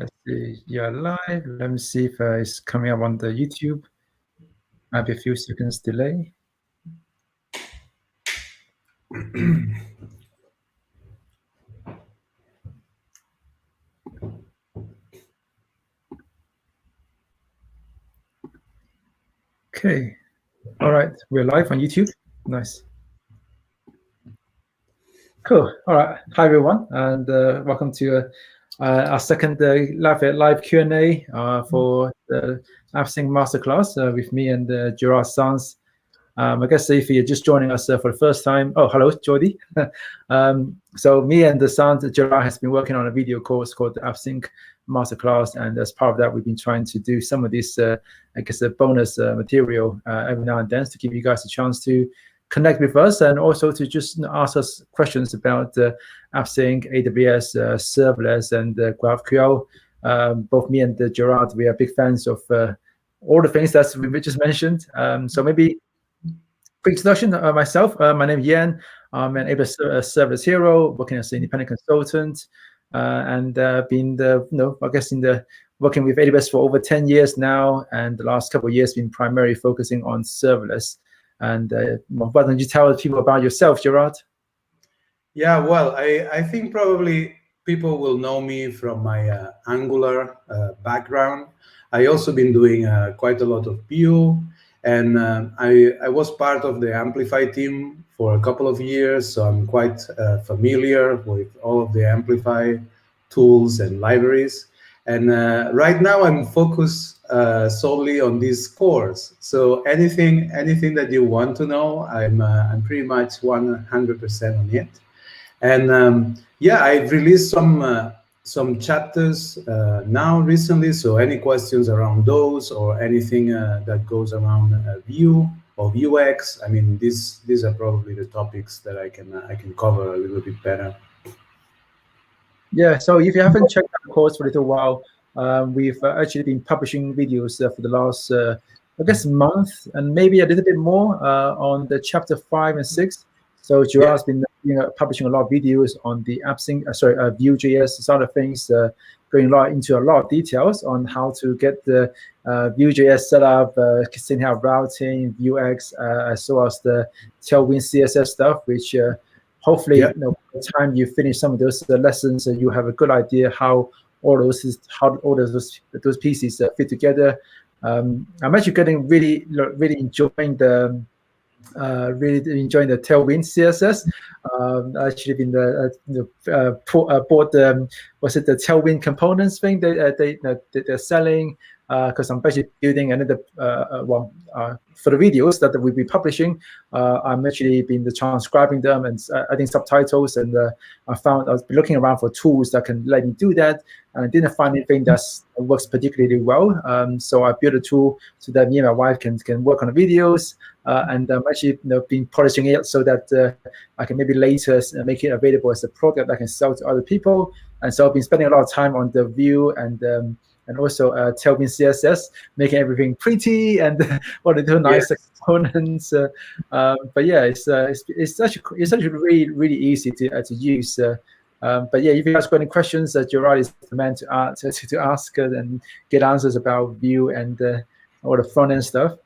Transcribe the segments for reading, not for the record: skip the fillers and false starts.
Let's see, you're live. Let me see if it's coming up on the YouTube. Might be a few seconds delay. Okay. All right, we're live on YouTube. Nice. Cool. All right. Hi, everyone, and welcome to our second live Q&A for the AppSync Masterclass with me and Gerard Sans. I guess if you're just joining us for the first time, oh, hello, Jordi. So me and the Sans, Gerard has been working on a video course called the AppSync Masterclass, and as part of that, we've been trying to do some of this, I guess, bonus material every now and then to give you guys a chance to connect with us and also to just ask us questions about AppSync, AWS, serverless, and GraphQL. Both me and Gerard, we are big fans of all the things that we just mentioned. So maybe quick introduction of myself. My name is Yan. I'm an AWS service hero, working as an independent consultant, and been working with AWS for over 10 years now, and the last couple of years been primarily focusing on serverless. And why don't you tell people about yourself, Gerard? Yeah, well, I think probably people will know me from my Angular background. I also been doing quite a lot of Vue, and I was part of the Amplify team for a couple of years, so I'm quite familiar with all of the Amplify tools and libraries. And right now I'm focused solely on this course. So anything that you want to know, I'm pretty much 100% on it. And yeah, I've released some chapters now recently. So any questions around those or anything that goes around Vue or Vuex, I mean, these are probably the topics that I can cover a little bit better. Yeah, so if you haven't checked out the course for a little while, we've actually been publishing videos for the last, I guess, month and maybe a little bit more on the chapter 5 and 6. So Gerard's been publishing a lot of videos on the AppSync, Vue.js side of things, going into a lot of details on how to get the Vue.js set up, setting up routing, Vuex, as well as the Tailwind CSS stuff, which hopefully, by the time you finish some of those lessons, you have a good idea how all those pieces fit together. I'm actually getting really enjoying the Tailwind CSS. Actually, been bought the Tailwind components thing they're selling. Because I'm basically building another for the videos that we'll be publishing. I'm actually been transcribing them and adding subtitles, and I was looking around for tools that can let me do that, and I didn't find anything that works particularly well. So I built a tool so that me and my wife can work on the videos, and I'm actually been polishing it so that I can maybe later make it available as a product that I can sell to other people. And so I've been spending a lot of time on the Vue and also Tailwind CSS, making everything pretty and all the nice components. But yeah, it's actually really easy to use. But yeah, if you guys got any questions, Gerard is the man to ask and get answers about Vue and all the front end stuff.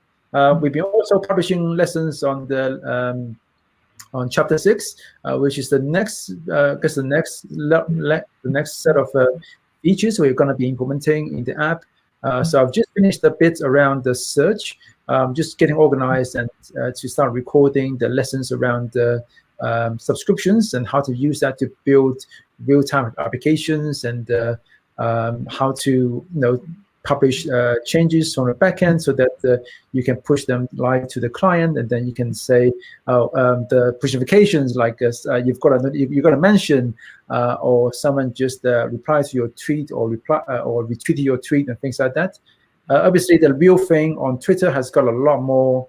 We've been also publishing lessons on the on chapter 6, which is the next set of features we're going to be implementing in the app. So I've just finished the bit around the search, just getting organized and to start recording the lessons around the subscriptions and how to use that to build real-time applications and how to publish changes from the backend so that you can push them live to the client, and then you can say the push notifications like you've got a mention or someone just replies to your tweet or retweeted your tweet and things like that. Obviously, the real thing on Twitter has got a lot more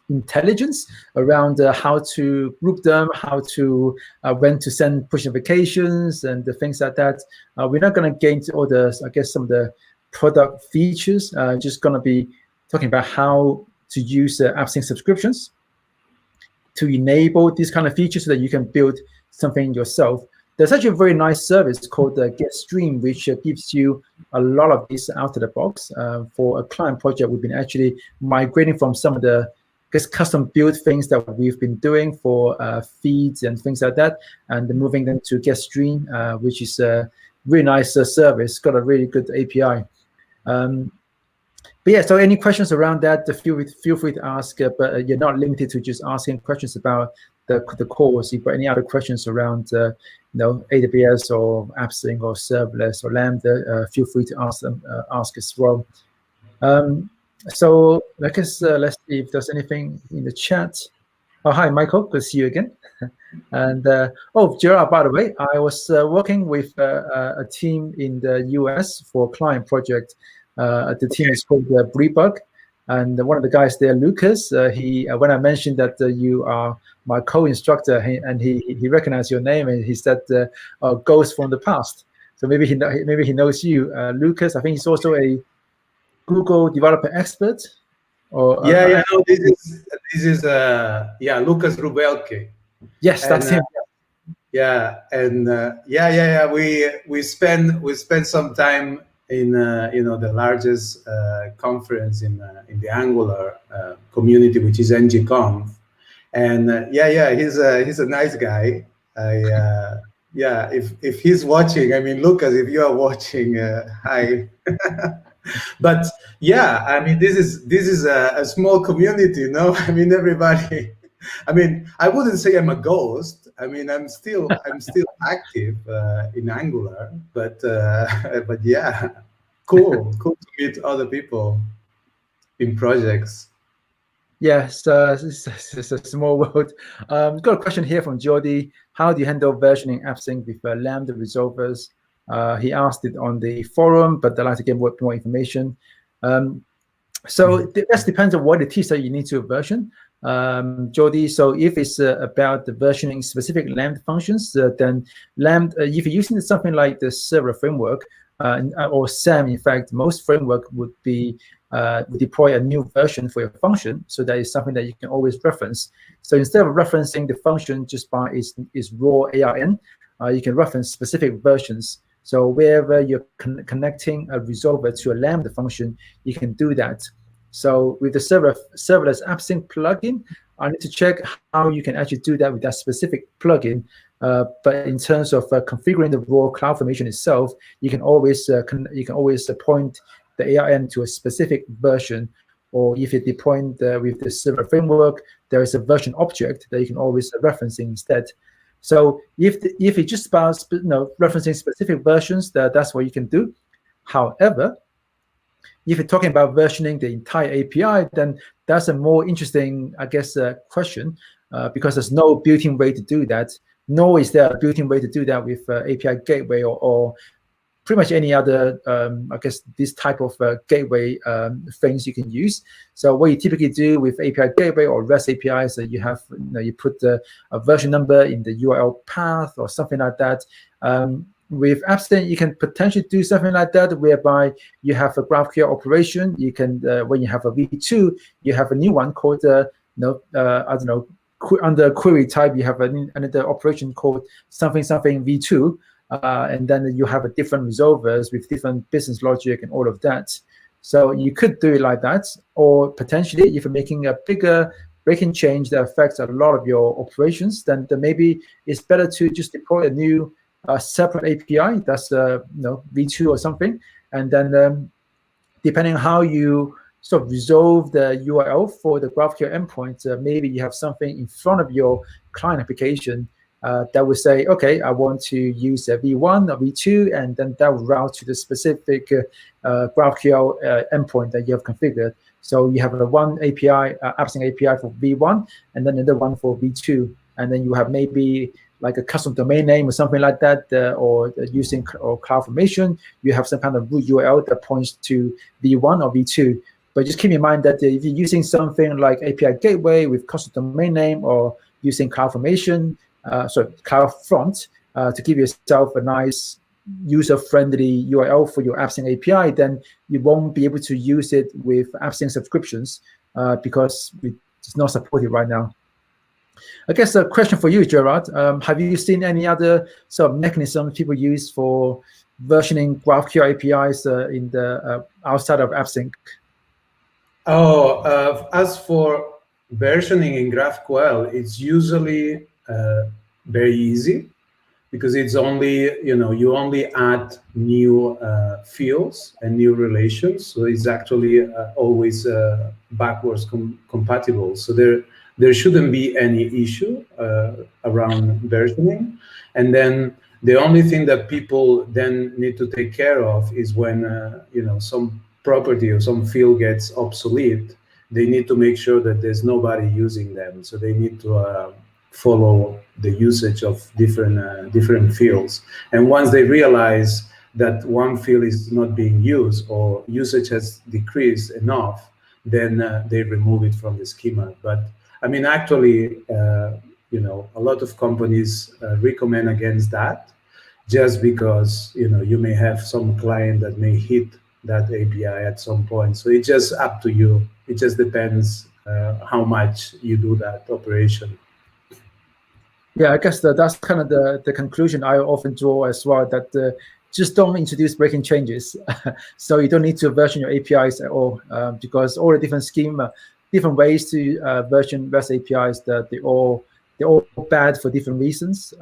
intelligence around how to group them, how to when to send push notifications and the things like that. We're not going to get into all the, I guess, some of the product features. Just going to be talking about how to use AppSync subscriptions to enable these kind of features so that you can build something yourself. there's actually a very nice service called GetStream, which gives you a lot of these out of the box. For a client project, we've been actually migrating from some of the custom built things that we've been doing for feeds and things like that, and moving them to GetStream, which is a really nice service. Got a really good API. But yeah, so any questions around that, feel free to ask, but you're not limited to just asking questions about the course. If you've got any other questions around AWS or AppSync or serverless or Lambda, feel free to ask as well. So I guess let's see if there's anything in the chat. Oh, hi, Michael. Good to see you again. And oh, Gerard, by the way, I was working with a team in the US for a client project. The team is called Breebug, and one of the guys there, Lucas, he when I mentioned that you are my co-instructor, he recognized your name, and he said ghost from the past. So maybe he knows you, Lucas. I think he's also a Google developer expert. Or no, this is Lucas Rubelke. Yes, that's him. Yeah, and we spent some time in the largest conference in the Angular community, which is ngconf, and he's a nice guy. If he's watching, I mean, Lucas, if you are watching, hi. But yeah, I mean, this is a small community, no? I mean, everybody. I mean, I wouldn't say I'm a ghost. I mean, I'm still active in Angular, but yeah, cool to meet other people in projects. Yes, it's a small world. Got a question here from Jordi. How do you handle versioning AppSync with Lambda resolvers? He asked it on the forum, but I'd like to get more information. So that depends on what it is that you need to version, Jordi. So if it's about the versioning specific Lambda functions, then Lambda, if you're using something like the server framework or SAM, in fact, most framework would deploy a new version for your function. So that is something that you can always reference. So instead of referencing the function just by its raw ARN, you can reference specific versions. So wherever you're connecting a resolver to a Lambda function, you can do that. So with the serverless AppSync plugin, I need to check how you can actually do that with that specific plugin. But in terms of configuring the raw CloudFormation itself, you can always point the ARN to a specific version. Or if you're deploying with the server framework, there is a version object that you can always reference instead. So if it's just about referencing specific versions, that's what you can do. However, if you're talking about versioning the entire API, then that's a more interesting, I guess, question, because there's no built-in way to do that. Nor is there a built-in way to do that with API Gateway or pretty much any other, I guess, this type of gateway things you can use. So what you typically do with API Gateway or REST APIs, you have, you put a version number in the URL path or something like that. With AppSync, you can potentially do something like that, whereby you have a GraphQL operation. You can, when you have a V2, you have a new one called, I don't know, under query type, you have another operation called something V2. And then you have a different resolvers with different business logic and all of that. So you could do it like that, or potentially if you're making a bigger breaking change that affects a lot of your operations, then maybe it's better to just deploy a new separate API that's V2 or something, and then depending on how you sort of resolve the URL for the GraphQL endpoint, maybe you have something in front of your client application that will say, okay, I want to use a V1 or V2, and then that will route to the specific GraphQL endpoint that you have configured. So you have one API, AppSync API for V1, and then another one for V2, and then you have maybe like a custom domain name or something like that, or using CloudFormation, you have some kind of root URL that points to V1 or V2. But just keep in mind that if you're using something like API Gateway with custom domain name, or using CloudFormation, CloudFront, to give yourself a nice user-friendly URL for your AppSync API, then you won't be able to use it with AppSync subscriptions because it's not supported right now. I guess a question for you, Gerard. Have you seen any other sort of mechanism people use for versioning GraphQL APIs in the outside of AppSync? Oh, as for versioning in GraphQL, it's usually very easy because it's only, you only add new fields and new relations. So it's actually always backwards compatible. So there shouldn't be any issue around versioning. And then the only thing that people then need to take care of is when, some property or some field gets obsolete, they need to make sure that there's nobody using them. So they need to follow the usage of different fields. And once they realize that one field is not being used or usage has decreased enough, then they remove it from the schema. But I mean, actually, a lot of companies recommend against that, just because you may have some client that may hit that API at some point. So it's just up to you. It just depends how much you do that operation. Yeah, I guess that's kind of the conclusion I often draw as well, that just don't introduce breaking changes. So you don't need to version your APIs at all, because all the different different ways to version REST APIs, that they're all bad for different reasons.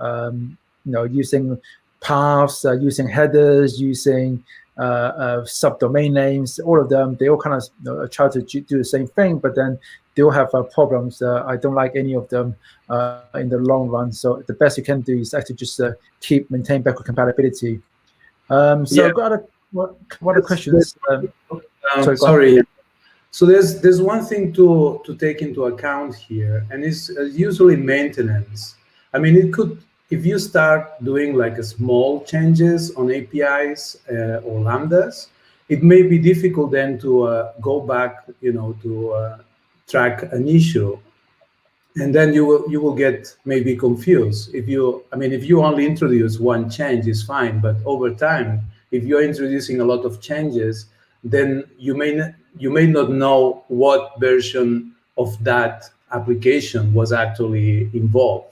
Using paths, using headers, using subdomain names, all of them, they all kind of try to do the same thing, but then they all have problems. I don't like any of them in the long run. So the best you can do is actually just maintain backward compatibility. So Yeah. I've got what are the questions? Sorry. So there's one thing to take into account here, and it's usually maintenance. I mean, it could, if you start doing like a small changes on APIs or Lambdas, it may be difficult then to go back, to track an issue, and then you will get maybe confused. If you only introduce one change, is fine, but over time, if you're introducing a lot of changes, then you may not know what version of that application was actually involved.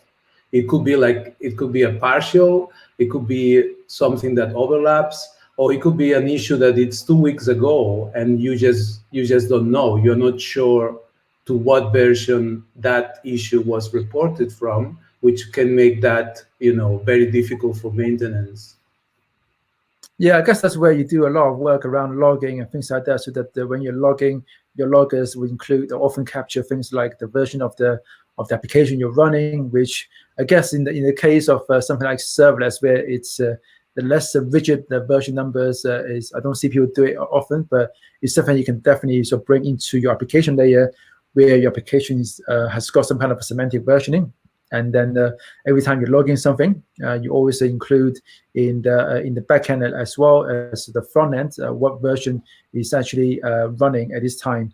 It could be a partial, it could be something that overlaps, or it could be an issue that it's 2 weeks ago and you just don't know. You're not sure to what version that issue was reported from, which can make that very difficult for maintenance. Yeah, I guess that's where you do a lot of work around logging and things like that, so that when you're logging, your loggers will include or often capture things like the version of the application you're running, which I guess in the case of something like serverless, where it's the less rigid the version numbers is, I don't see people do it often, but it's something you can definitely sort of bring into your application layer, where your application has got some kind of a semantic versioning. And then every time you're logging something, you always include in the backend as well as the front end what version is actually running at this time.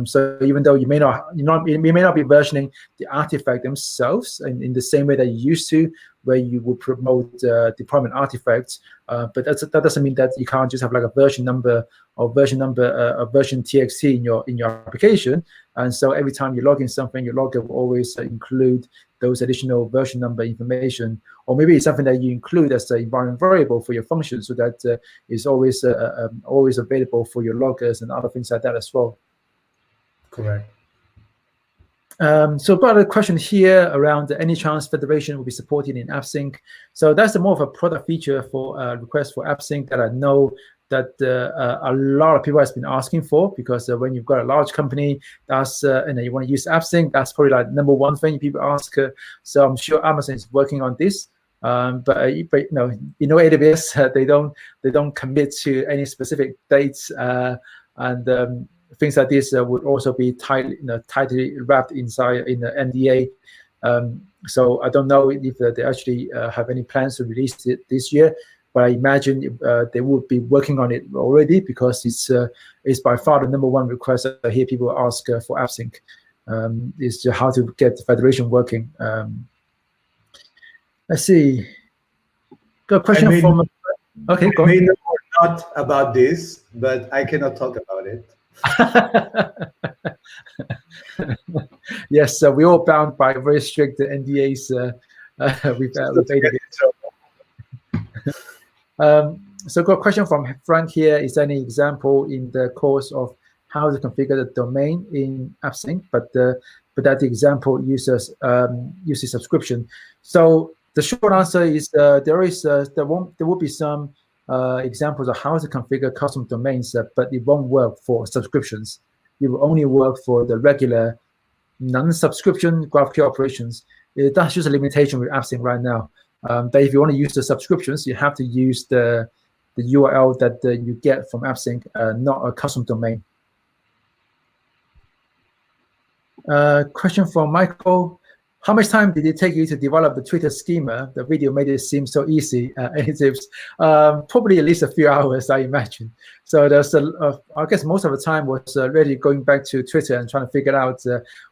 So even though you may not be versioning the artifact themselves in the same way that you used to, where you would promote deployment artifacts, but that doesn't mean that you can't just have like a version number or version txt in your application. And so every time you log in something, your logger will always include those additional version number information, or maybe it's something that you include as an environment variable for your function, so that it's always available for your loggers and other things like that as well. Correct. So about a question here around any chance federation will be supported in AppSync. So that's more of a product feature for request for AppSync that I know that a lot of people has been asking for, because when you've got a large company that's and you want to use AppSync, that's probably like number one thing people ask. So I'm sure Amazon is working on this. But AWS they don't commit to any specific dates, and things like this would also be tightly wrapped inside in the NDA. So I don't know if they actually have any plans to release it this year, but I imagine they would be working on it already, because it's by far the number one request I hear people ask for AppSync, is how to get the federation working. Let's see. Got a question from. Okay, go on. I may know not about this, but I cannot talk about it. Yes, we're all bound by very strict NDAs with AWS. So got a question from Frank here. Is there any example in the course of how to configure the domain in AppSync, but that the example uses subscription? So the short answer is there will be some examples of how to configure custom domains, but it won't work for subscriptions. It will only work for the regular non-subscription GraphQL operations. That's just a limitation with AppSync right now. But if you want to use the subscriptions, you have to use the URL that you get from AppSync, not a custom domain. Question from Michael. How much time did it take you to develop the Twitter schema? The video made it seem so easy. Probably at least a few hours, I imagine. So there's I guess most of the time was really going back to Twitter and trying to figure out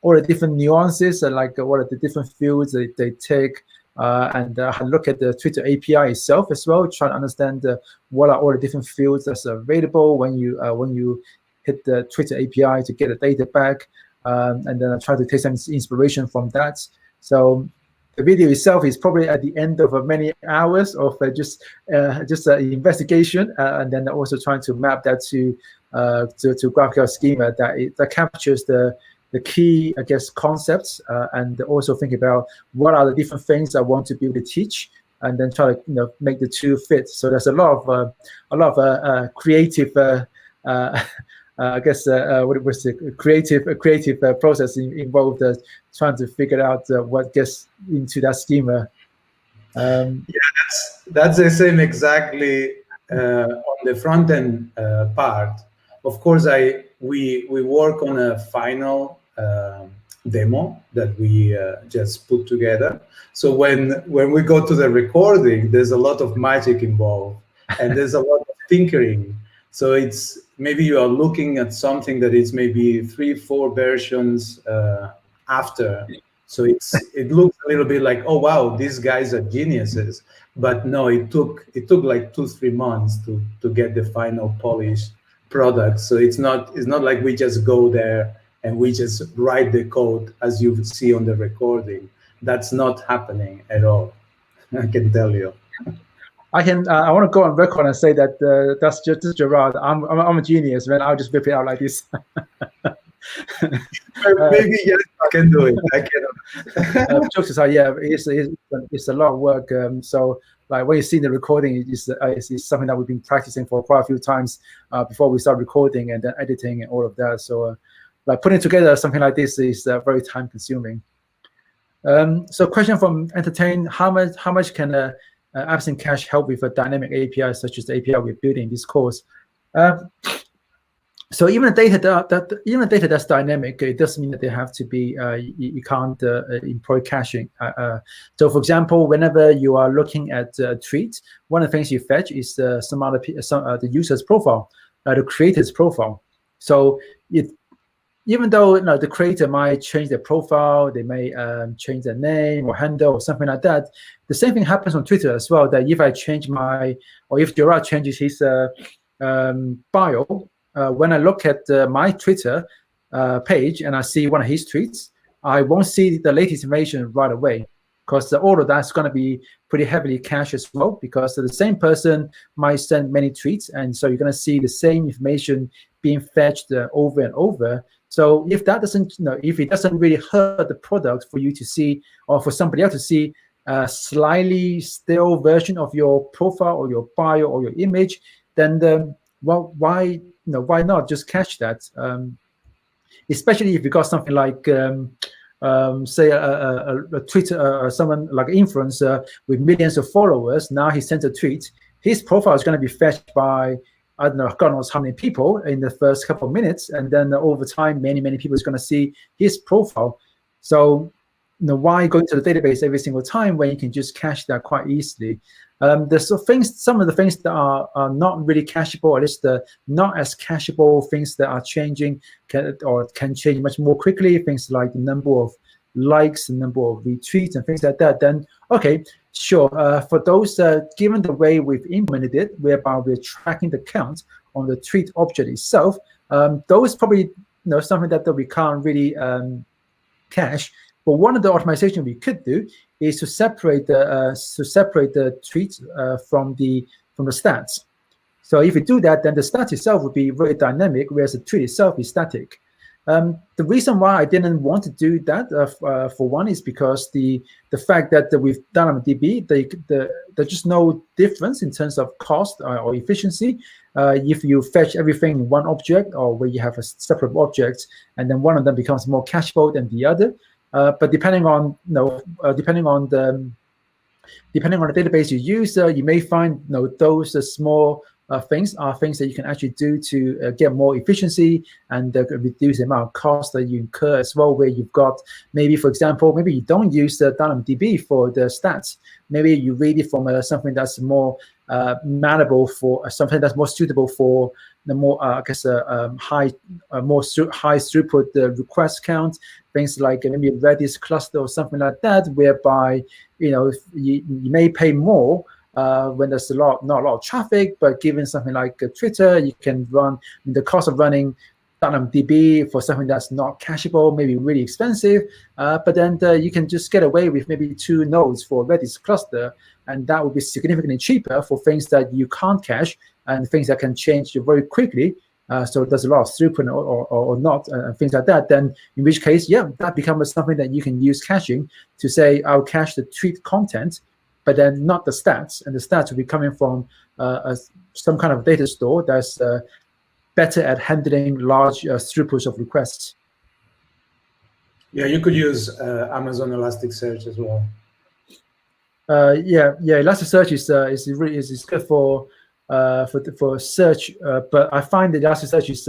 all the different nuances and like what are the different fields they take. And look at the Twitter API itself as well, trying to understand what are all the different fields that's available when you hit the Twitter API to get the data back. And then I try to take some inspiration from that. So the video itself is probably at the end of many hours of just investigation, and then also trying to map that to GraphQL schema that captures the key, I guess, concepts, and also think about what are the different things I want to be able to teach, and then try to make the two fit. So there's a lot of creative. I guess what was the creative process involved trying to figure out what gets into that schema. Yeah, that's the same exactly on the front end part. Of course, we work on a final demo that we just put together. So when we go to the recording, there's a lot of magic involved, and there's a lot of tinkering. So it's maybe you are looking at something that is maybe 3-4 versions after. So it looks a little bit like, oh wow, these guys are geniuses. But no, it took like 2-3 months to get the final polished product. So it's not like we just go there and we just write the code as you see on the recording. That's not happening at all, I can tell you. I want to go on record and say that that's just Gerard. I'm a genius, man. I'll just rip it out like this. Maybe yes, I can do it. I cannot. Jokes aside, yeah, it's a lot of work. So like when you see the recording, it's something that we've been practicing for quite a few times before we start recording and then editing and all of that. So like putting together something like this is very time consuming. So question from Entertain: How much can AppSync Cache help with a dynamic API such as the API we're building in this course? So even the data that's dynamic, it doesn't mean that they have to be. You can't employ caching. So for example, whenever you are looking at a tweet, one of the things you fetch is the user's profile, the creator's profile. So even though the creator might change their profile, they may change their name or handle or something like that. The same thing happens on Twitter as well. That if I change or if Gerard changes his bio, when I look at my Twitter page and I see one of his tweets, I won't see the latest information right away, because all of that's going to be pretty heavily cached as well, because the same person might send many tweets, and so you're going to see the same information being fetched over and over. So if that doesn't, if it doesn't really hurt the product for you to see, or for somebody else to see a slightly stale version of your profile or your bio or your image, then well, why not just cache that? Especially if you got something like, say, a Twitter or someone like an influencer with millions of followers. Now he sends a tweet. His profile is going to be fetched by, I don't know, God knows how many people in the first couple of minutes, and then over time, many people is going to see his profile. So, why go into the database every single time when you can just cache that quite easily? There's some of the things that are not really cacheable, or at least the not as cacheable things that are changing can change much more quickly. Things like the number of likes, the number of retweets, and things like that. Then okay, sure. For those, given the way we've implemented it, whereby we're tracking the count on the tweet object itself, those probably something that we can't really cache. But one of the automation we could do is to separate the tweets from the stats. So if you do that, then the stat itself would be very dynamic, whereas the tweet itself is static. The reason why I didn't want to do that, for one, is because the fact that with DynamoDB, there's just no difference in terms of cost or efficiency. If you fetch everything in one object, or where you have a separate object, and then one of them becomes more cacheable than the other. But depending on depending on the database you use, you may find those small things are things that you can actually do to get more efficiency and reduce the amount of cost that you incur as well. Where you've got maybe, for example, maybe you don't use the DynamoDB for the stats. Maybe you read it from something that's more manageable, for something that's more suitable for the more high throughput request count. Things like maybe a Redis cluster or something like that, whereby you may pay more when there's not a lot of traffic, but given something like Twitter, you can run the cost of running DynamoDB for something that's not cacheable, maybe really expensive, but then you can just get away with maybe 2 nodes for Redis cluster, and that would be significantly cheaper for things that you can't cache and things that can change very quickly. So there's a lot of throughput or not, and things like that. Then in which case, yeah, that becomes something that you can use caching to say, I'll cache the tweet content, but then not the stats, and the stats will be coming from some kind of data store that's better at handling large throughputs of requests. Yeah, you could use Amazon Elasticsearch as well. Yeah, Elasticsearch is good for search, but I find that Elasticsearch is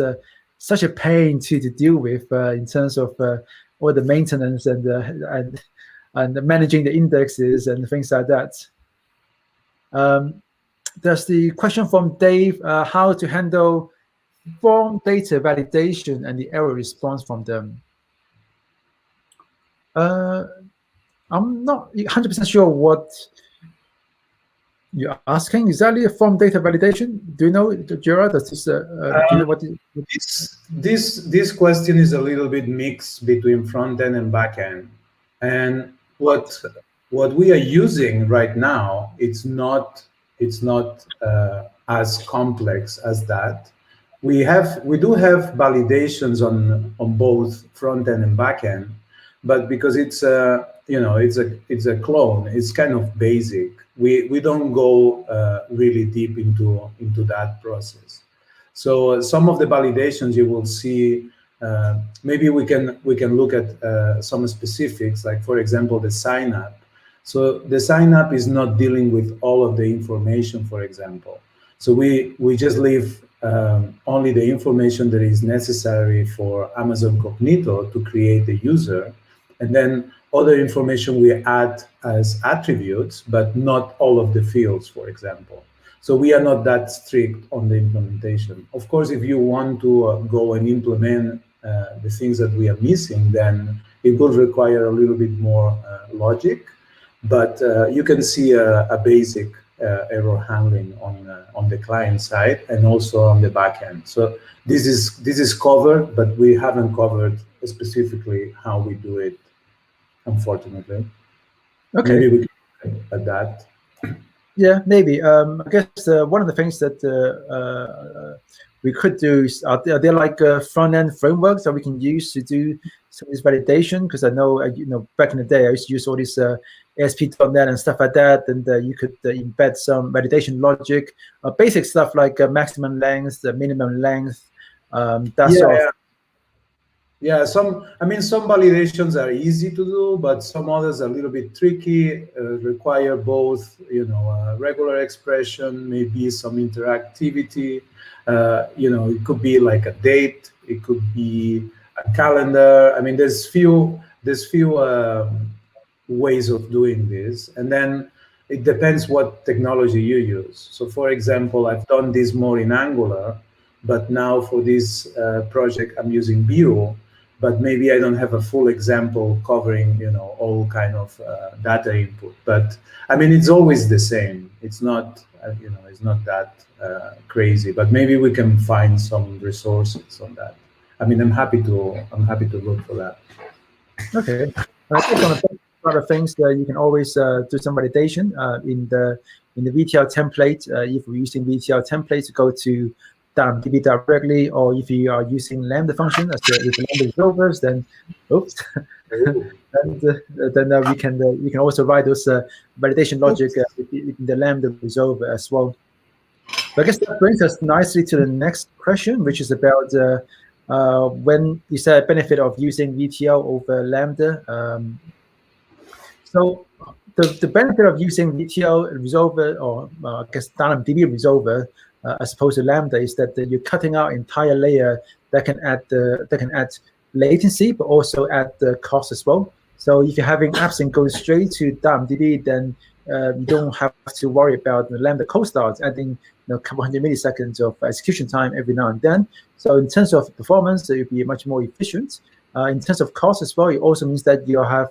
such a pain to deal with in terms of all the maintenance and managing the indexes and things like that. There's the question from Dave: how to handle form data validation and the error response from them. I'm not 100% sure what you're asking. Exactly, a form data validation. Do you know, Gerard? This question is a little bit mixed between front end and back end. And what we are using right now, it's not as complex as that. We do have validations on both front end and back end, but because it's a clone, it's kind of basic. We don't go really deep into that process. So some of the validations you will see, maybe we can look at some specifics, like for example the sign up. So the sign up is not dealing with all of the information, for example. So we just leave only the information that is necessary for Amazon Cognito to create the user, and then other information we add as attributes, but not all of the fields, for example. So we are not that strict on the implementation. Of course, if you want to go and implement the things that we are missing, then it will require a little bit more logic, but you can see a basic error handling on the client side and also on the back end. So this is covered, but we haven't covered specifically how we do it, unfortunately. Okay. Maybe we can look at that. Yeah, maybe. I guess one of the things that we could do is, are there like front-end frameworks that we can use to do some of this validation? Because I know, back in the day, I used to use all this ASP.NET and stuff like that, and you could embed some validation logic, basic stuff like maximum length, minimum length, that sort of. Yeah, some validations are easy to do, but some others are a little bit tricky, require both, regular expression, maybe some interactivity. It could be like a date, it could be a calendar. I mean, there's few ways of doing this, and then it depends what technology you use. So, for example, I've done this more in Angular, but now for this project, I'm using Vue. But maybe I don't have a full example covering, all kind of data input. But I mean, it's always the same. It's not, it's not that crazy. But maybe we can find some resources on that. I mean, I'm happy to look for that. Okay. I think on a lot of things that you can always do some validation in the VTL template. If we're using VTL template to go to DB directly, or if you are using Lambda function as with Lambda resolvers, then oops, then we can also write those validation logic in the Lambda resolver as well. So I guess that brings us nicely to the next question, which is about when you said benefit of using VTL over Lambda. So the benefit of using VTL resolver, or I guess DB resolver, as opposed to Lambda, is that you're cutting out entire layer that can add latency, but also add the cost as well. So if you're having AppSync go straight to DB, then you don't have to worry about the Lambda cold start adding a couple hundred milliseconds of execution time every now and then. So in terms of performance, it will be much more efficient. In terms of cost as well, it also means that you have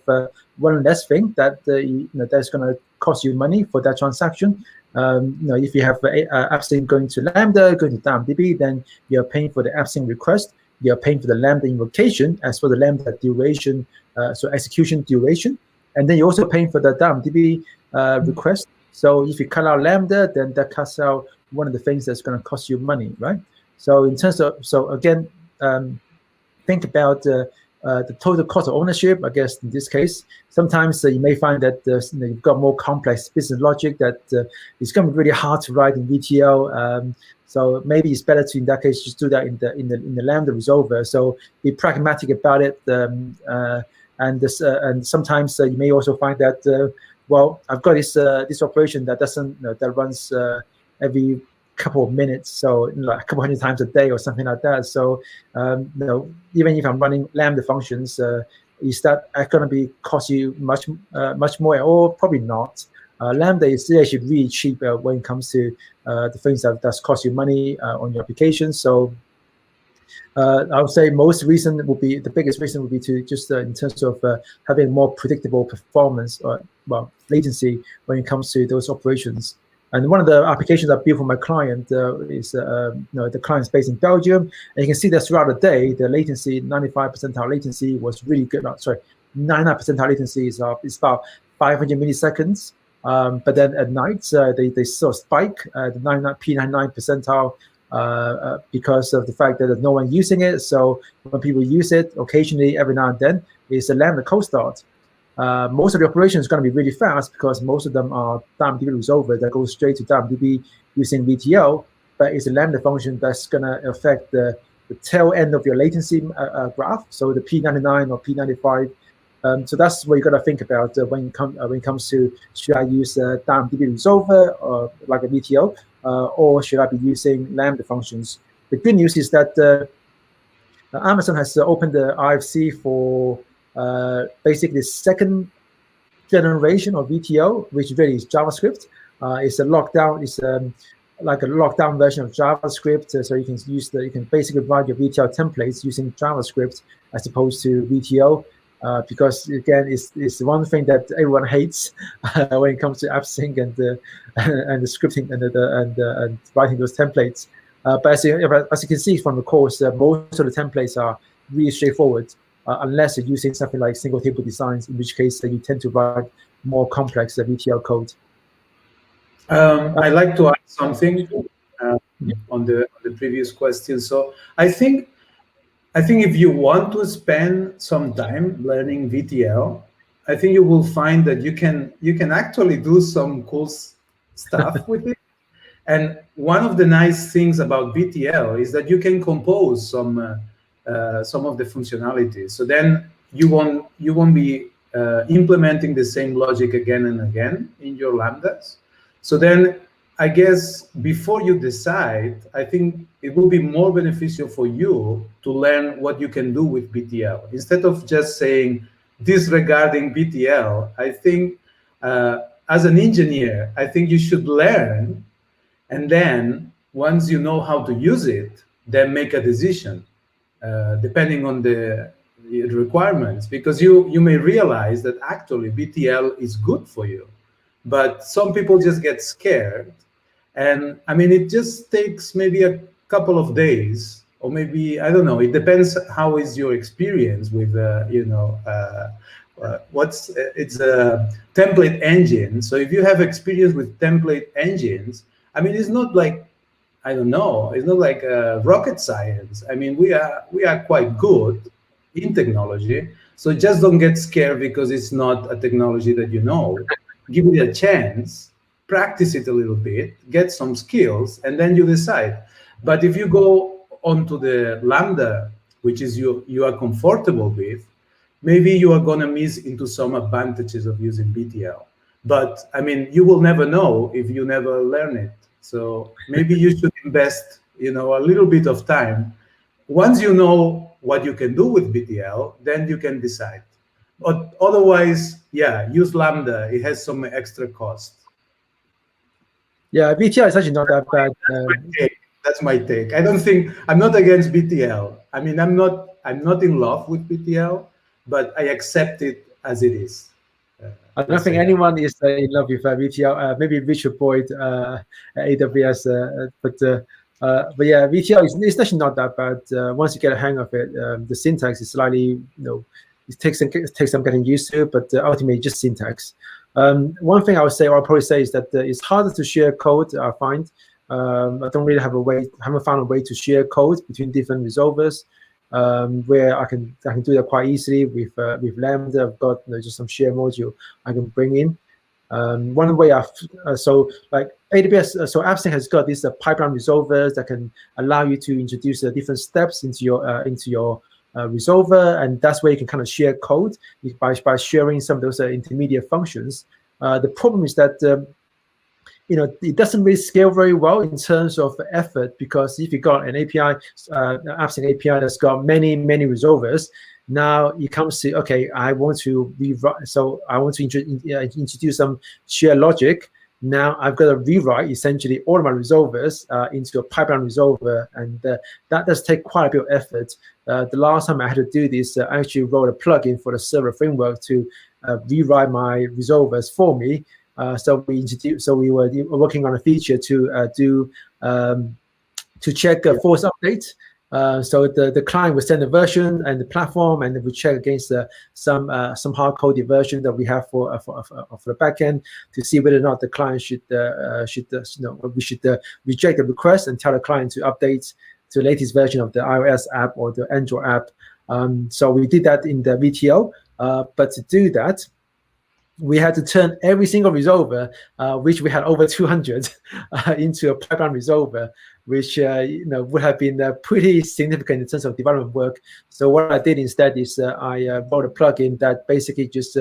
one less thing that that's going to cost you money for that transaction. If you have AppSync going to Lambda, going to DB, then you're paying for the AppSync request. You're paying for the Lambda invocation as for the Lambda duration, so execution duration, and then you're also paying for the DB request. So if you cut out Lambda, then that cuts out one of the things that's going to cost you money, right? So in terms of, again, think about the total cost of ownership. I guess in this case, sometimes you may find that you've got more complex business logic that it's going to be really hard to write in VTL. So maybe it's better to, in that case, just do that in the Lambda resolver. So be pragmatic about it. And sometimes you may also find that well, I've got this operation that that runs every couple of minutes, so like a couple hundred times a day or something like that. So even if I'm running Lambda functions, is that going to be cost you much more at all? Probably not. Lambda is actually really cheap when it comes to the things that cost you money on your application. So I would say the biggest reason would be to just in terms of having more predictable performance or latency when it comes to those operations. And one of the applications I built for my client is the client's based in Belgium, and you can see that throughout the day the latency, 95 percentile latency, was really good. 99 percentile latency is about 500 milliseconds. But then at night they sort of spike the P99 percentile. Because of the fact that there's no one using it. So when people use it, occasionally, every now and then, it's a Lambda cold start. Most of the operation is going to be really fast because most of them are DB resolver that goes straight to DB using VTL, but it's a Lambda function that's going to affect the tail end of your latency graph, so the P99 or P95. So that's what you got to think about when it comes to, should I use DB resolver or like a VTL, or should I be using Lambda functions? The good news is that Amazon has opened the RFC for basically the second generation of VTL, which really is JavaScript. It's a lockdown. It's like a lockdown version of JavaScript, so you can basically write your VTL templates using JavaScript as opposed to VTL. Because again, it's one thing that everyone hates when it comes to AppSync and the scripting and writing those templates. But as you can see from the course, most of the templates are really straightforward, unless you're using something like single table designs, in which case you tend to write more complex VTL code. I'd like to add something on the previous question. So I think if you want to spend some time learning VTL, I think you will find that you can actually do some cool stuff with it. And one of the nice things about VTL is that you can compose some of the functionalities. So then you won't be implementing the same logic again and again in your Lambdas. So then I guess before you decide, I think it will be more beneficial for you to learn what you can do with VTL. Instead of just saying disregarding VTL, I think as an engineer, I think you should learn, and then once you know how to use it, then make a decision depending on the requirements, because you may realize that actually VTL is good for you, but some people just get scared. And I mean, it just takes maybe a couple of days or maybe, I don't know, it depends how is your experience with, it's a template engine. So if you have experience with template engines, I mean, it's not like, I don't know, it's not like rocket science. I mean, we are quite good in technology. So just don't get scared because it's not a technology that you know. Give it a chance, practice it a little bit, get some skills, and then you decide. But if you go onto the Lambda, which is you are comfortable with, maybe you are going to miss into some advantages of using BTL. But I mean, you will never know if you never learn it. So maybe you should invest, a little bit of time. Once you know what you can do with BTL, then you can decide. But otherwise, yeah, use Lambda. It has some extra cost. Yeah, BTL is actually not that bad. That's my take. I'm not against BTL. I mean, I'm not in love with BTL, but I accept it as it is. I don't think anyone is in love with BTL. Maybe Richard Boyd at AWS, but yeah, BTL is actually not that bad. Once you get a hang of it, the syntax is slightly, it takes some getting used to, but ultimately just syntax. One thing I would say, or I'll probably say, is that it's harder to share code. I find I don't really haven't found a way to share code between different resolvers. Where I can do that quite easily with Lambda. I've got just some share module I can bring in. One way so like AWS, so AppSync has got these pipeline resolvers that can allow you to introduce different steps into your resolver, and that's where you can kind of share code by sharing some of those intermediate functions. The problem is that it doesn't really scale very well in terms of effort, because if you got an API, AppSync API that's got many resolvers, now it comes to, okay, I want to rewrite, so I want to introduce some shared logic. Now I've got to rewrite essentially all of my resolvers into a pipeline resolver, and that does take quite a bit of effort. The last time I had to do this, I actually wrote a plugin for the server framework to rewrite my resolvers for me. So we were working on a feature to check force updates. So the client would send a version and the platform, and we check against some hard-coded version that we have for the backend to see whether or not the client should reject the request and tell the client to update to the latest version of the iOS app or the Android app. So we did that in the VTO, but to do that, we had to turn every single resolver, which we had over 200, into a pipeline resolver, which would have been pretty significant in terms of development work. So what I did instead is I wrote a plugin that basically just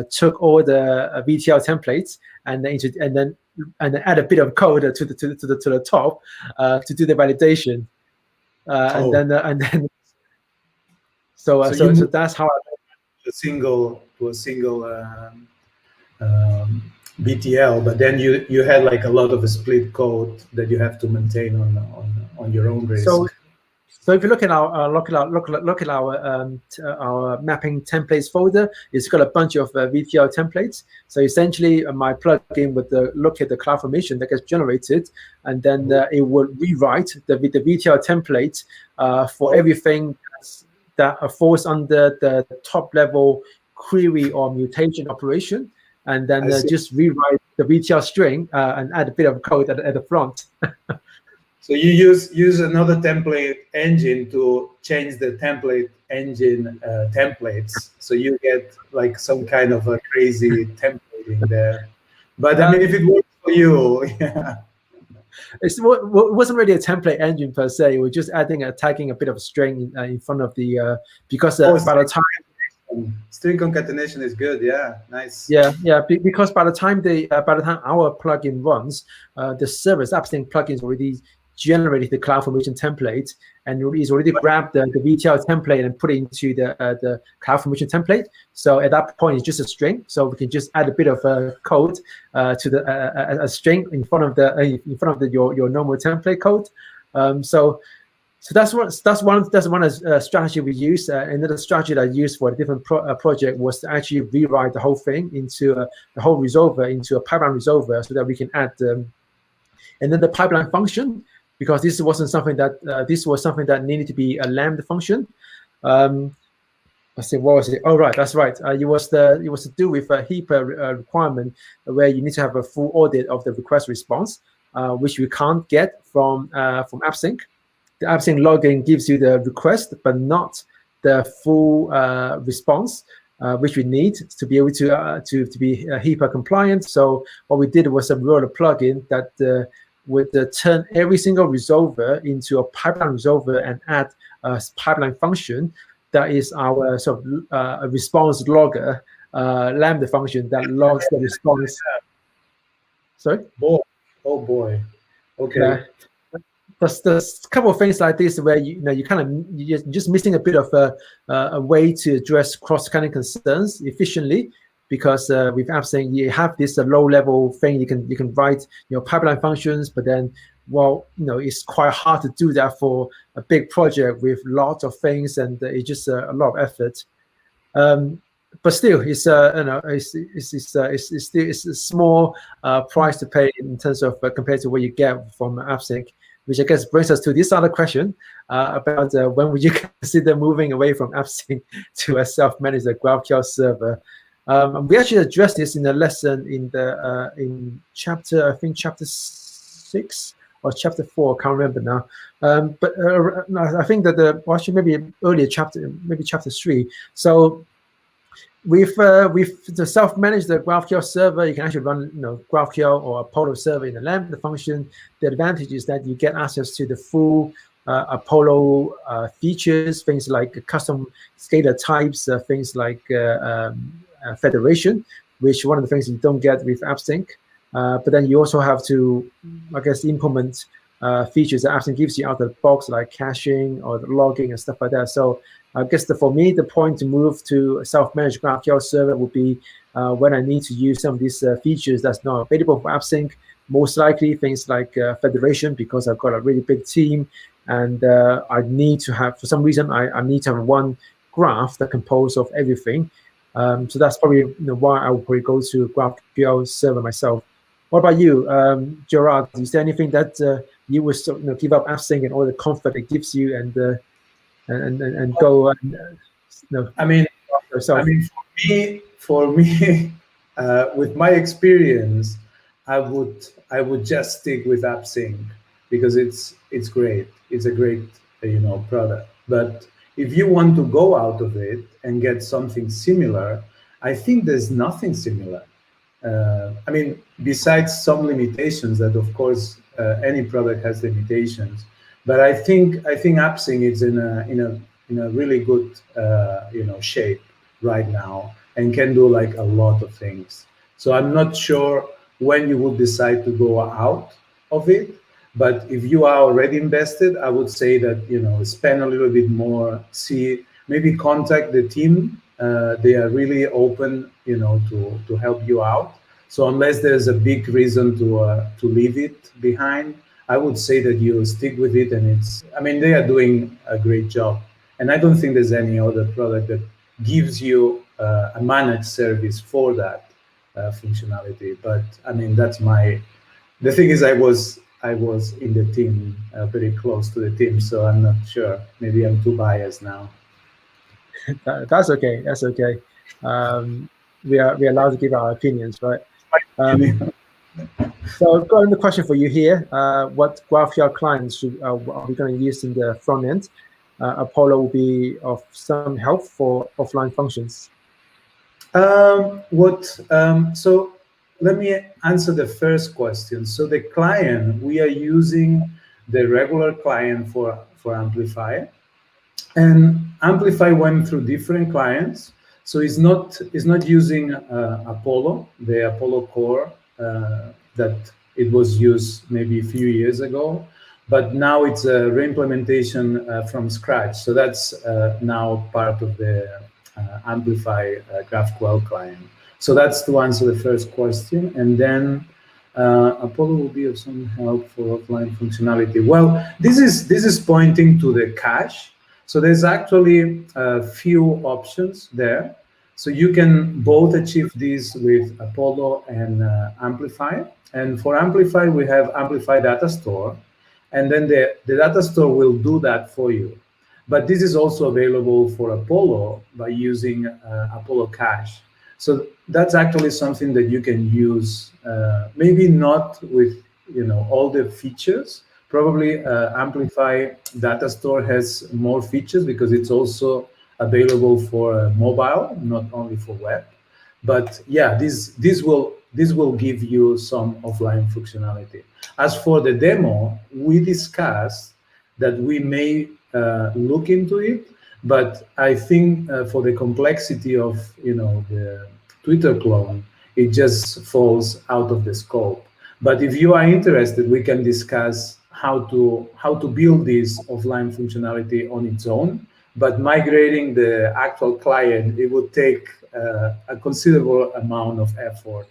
took all the VTL templates and then add a bit of code to the top to do the validation, and then so that's how a single BTL, but then you had like a lot of split code that you have to maintain on your own risk. So if you look at our mapping templates folder, it's got a bunch of VTL templates. So essentially, my plugin would look at the CloudFormation that gets generated, and then it will rewrite the VTL template for everything that falls under the top level query or mutation operation, and then just rewrite the VTL string and add a bit of code at the front. So you use another template engine to change the template engine templates, so you get like some kind of a crazy templating there. But I mean, if it works for you, yeah. It wasn't really a template engine per se. We're just tagging a bit of a string in front of the because by the time string concatenation is good, yeah, nice. Yeah, because by the time our plugin runs, the service AppSync plugin is already generated the CloudFormation template, and it's already grabbed the VTL template and put it into the CloudFormation template. So at that point, it's just a string. So we can just add a bit of code to a string in front of your normal template code. So that's one strategy we use. Another strategy that I used for a different project was to actually rewrite the whole thing into the whole resolver into a pipeline resolver, so that we can add another pipeline function because this wasn't something that this was something that needed to be a Lambda function. I said, what was it? Oh, right, that's right. It was to do with a heap requirement where you need to have a full audit of the request response, which we can't get from AppSync. The AppSync login gives you the request, but not the full response, which we need to be able to be HIPAA compliant. So what we did was wrote a plugin that would turn every single resolver into a pipeline resolver and add a pipeline function that is our sort of response logger Lambda function that logs the response. Sorry? Oh boy. Okay. There's a couple of things like this where you're just missing a bit of a way to address cross-cutting concerns efficiently, because with AppSync you have this low-level thing you can write pipeline functions, but then it's quite hard to do that for a big project with lots of things, and it's just a lot of effort. But still, it's a small price to pay in terms of compared to what you get from AppSync, which I guess brings us to this other question about when would you consider moving away from AppSync to a self-managed GraphQL server. We actually addressed this in a lesson in chapter 6 or chapter 4, I can't remember now. But I think that actually maybe earlier chapter, maybe chapter 3. So with the self-managed GraphQL server, you can actually run GraphQL or Apollo server in the Lambda function. The advantage is that you get access to the full Apollo features, things like custom scalar types, things like federation, which one of the things you don't get with AppSync. But then you also have to, I guess, implement features that AppSync gives you out of the box, like caching or logging and stuff like that. So I guess for me, the point to move to a self-managed GraphQL server would be when I need to use some of these features that's not available for AppSync. Most likely things like federation, because I've got a really big team, and I need to have, for some reason, I need to have one graph that composed of everything. So that's probably why I would probably go to GraphQL server myself. What about you, Gerard? Is there anything that you would give up AppSync and all the comfort it gives you and go? I mean, for me, with my experience, I would just stick with AppSync because it's great. It's a great product. But if you want to go out of it and get something similar, I think there's nothing similar. I mean, besides some limitations that, of course, any product has limitations, but I think AppSync is in a really good shape right now and can do like a lot of things. So I'm not sure when you would decide to go out of it, but if you are already invested, I would say that spend a little bit more. Maybe contact the team. They are really open, to help you out. So unless there's a big reason to leave it behind, I would say that you stick with it. And they are doing a great job. And I don't think there's any other product that gives you a managed service for that functionality. But that's the thing is I was in the team, very close to the team. So I'm not sure. Maybe I'm too biased now. That's okay. That's okay. We are allowed to give our opinions, right? So I've got another question for you here. What GraphQL clients are we going to use in the front end? Apollo will be of some help for offline functions. So let me answer the first question. So the client, we are using the regular client for Amplifier. And Amplifier went through different clients, so it's not using Apollo, the Apollo core that it was used maybe a few years ago, but now it's a reimplementation from scratch. So that's now part of the Amplify GraphQL client. So that's to answer the first question, and then Apollo will be of some help for offline functionality. Well, this is pointing to the cache. So there's actually a few options there. So you can both achieve this with Apollo and Amplifier. And for Amplifier, we have Amplifier Data Store. and then the data store will do that for you. But this is also available for Apollo by using Apollo Cache. So that's actually something that you can use, maybe not with all the features. Probably Amplify data store has more features because it's also available for mobile, not only for web. But yeah, this will give you some offline functionality. As for the demo, we discussed that we may look into it, but I think for the complexity of the Twitter clone, it just falls out of the scope. But if you are interested, we can discuss how to build this offline functionality on its own. But migrating the actual client, it would take a considerable amount of effort.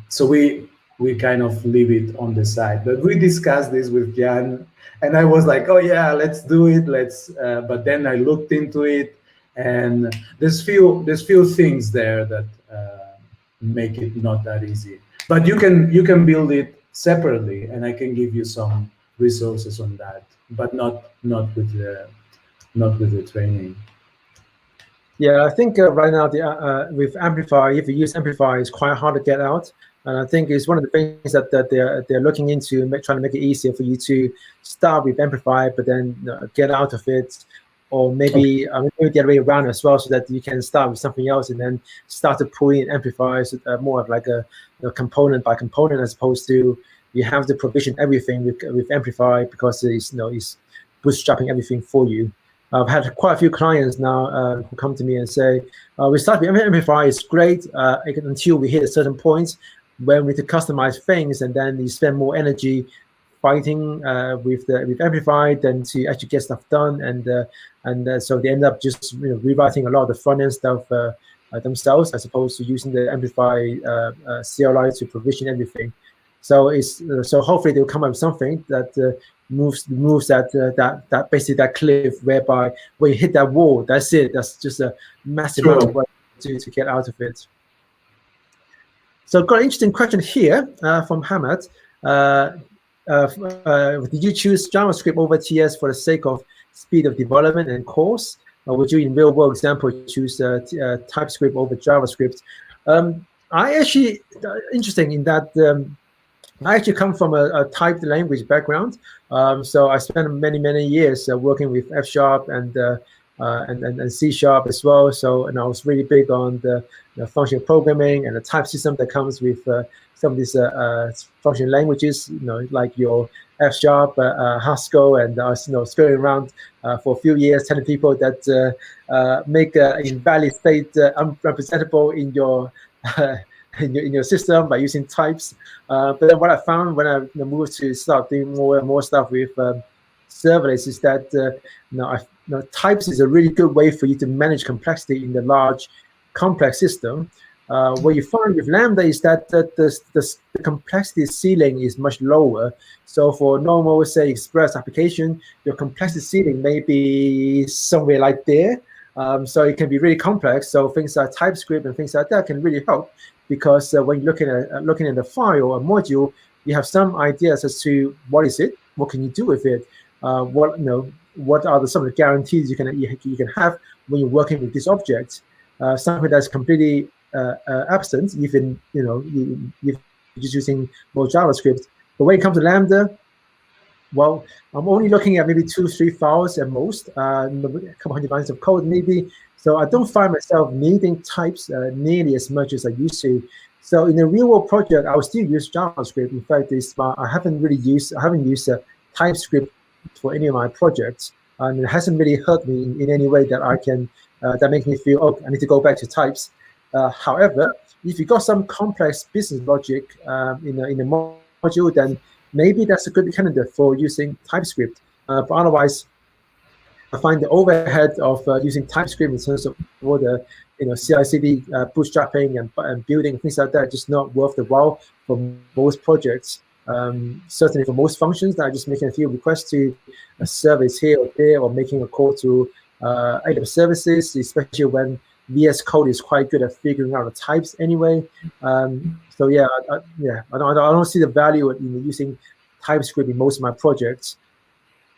So we kind of leave it on the side. But we discussed this with Jan, and I was like, oh yeah, let's do it. But then I looked into it, and there's few things there that make it not that easy. But you can build it separately, and I can give you some resources on that, but not with the training. Yeah, I think right now with Amplifier, if you use Amplifier, it's quite hard to get out. And I think it's one of the things that they're looking into, trying to make it easier for you to start with Amplifier, but then get out of it, or maybe maybe the other way around as well, so that you can start with something else and then start to pull in amplifiers more of like a component by component, as opposed to you have to provision everything with Amplify, because it's it's bootstrapping everything for you. I've had quite a few clients now who come to me and say, we start with Amplify, it's great until we hit a certain point when we need to customize things, and then you spend more energy fighting with Amplify than to actually get stuff done, and so they end up just rewriting a lot of the front end stuff themselves, as opposed to using the Amplify CLI to provision everything. So so hopefully they'll come up with something that moves that basically that cliff, whereby when you hit that wall, that's it. That's just a massive amount of work to get out of it. So I've got an interesting question here from Hamad. Did you choose JavaScript over TS for the sake of speed of development and course? Or would you, in real world example, choose TypeScript over JavaScript? I actually, interesting in that I actually come from a typed language background. So I spent many years working with F# and C# as well. So, and I was really big on the functional programming and the type system that comes with some of these functional languages, like your F#, Haskell, and I was screwing around for a few years, telling people that make invalid state unrepresentable in your in your system by using types. But then what I found when I moved to start doing more and more stuff with serverless is that types is a really good way for you to manage complexity in the large complex system. What you find with Lambda is that the complexity ceiling is much lower. So for normal, say, Express application, your complexity ceiling may be somewhere like there. So it can be really complex. So things like TypeScript and things like that can really help, because when you're looking at a file or module, you have some ideas as to what is it, what can you do with it, what are some of the guarantees you can have when you're working with this object. Something that's completely absent, even you're just using more JavaScript. But when it comes to Lambda, well, I'm only looking at maybe 2-3 files at most, a couple hundred lines of code maybe. So I don't find myself needing types nearly as much as I used to. So in a real world project, I will still use JavaScript. In fact, I haven't used TypeScript for any of my projects, and it hasn't really hurt me in any way that I can that makes me feel, oh, I need to go back to types. However, if you got some complex business logic in a module, then maybe that's a good candidate for using TypeScript. But otherwise, I find the overhead of using TypeScript in terms of all the CI/CD bootstrapping and building things like that just not worth the while for most projects. Certainly for most functions that are just making a few requests to a service here or there, or making a call to AWS services, especially when VS Code is quite good at figuring out the types anyway. So yeah, I don't see the value in using TypeScript in most of my projects.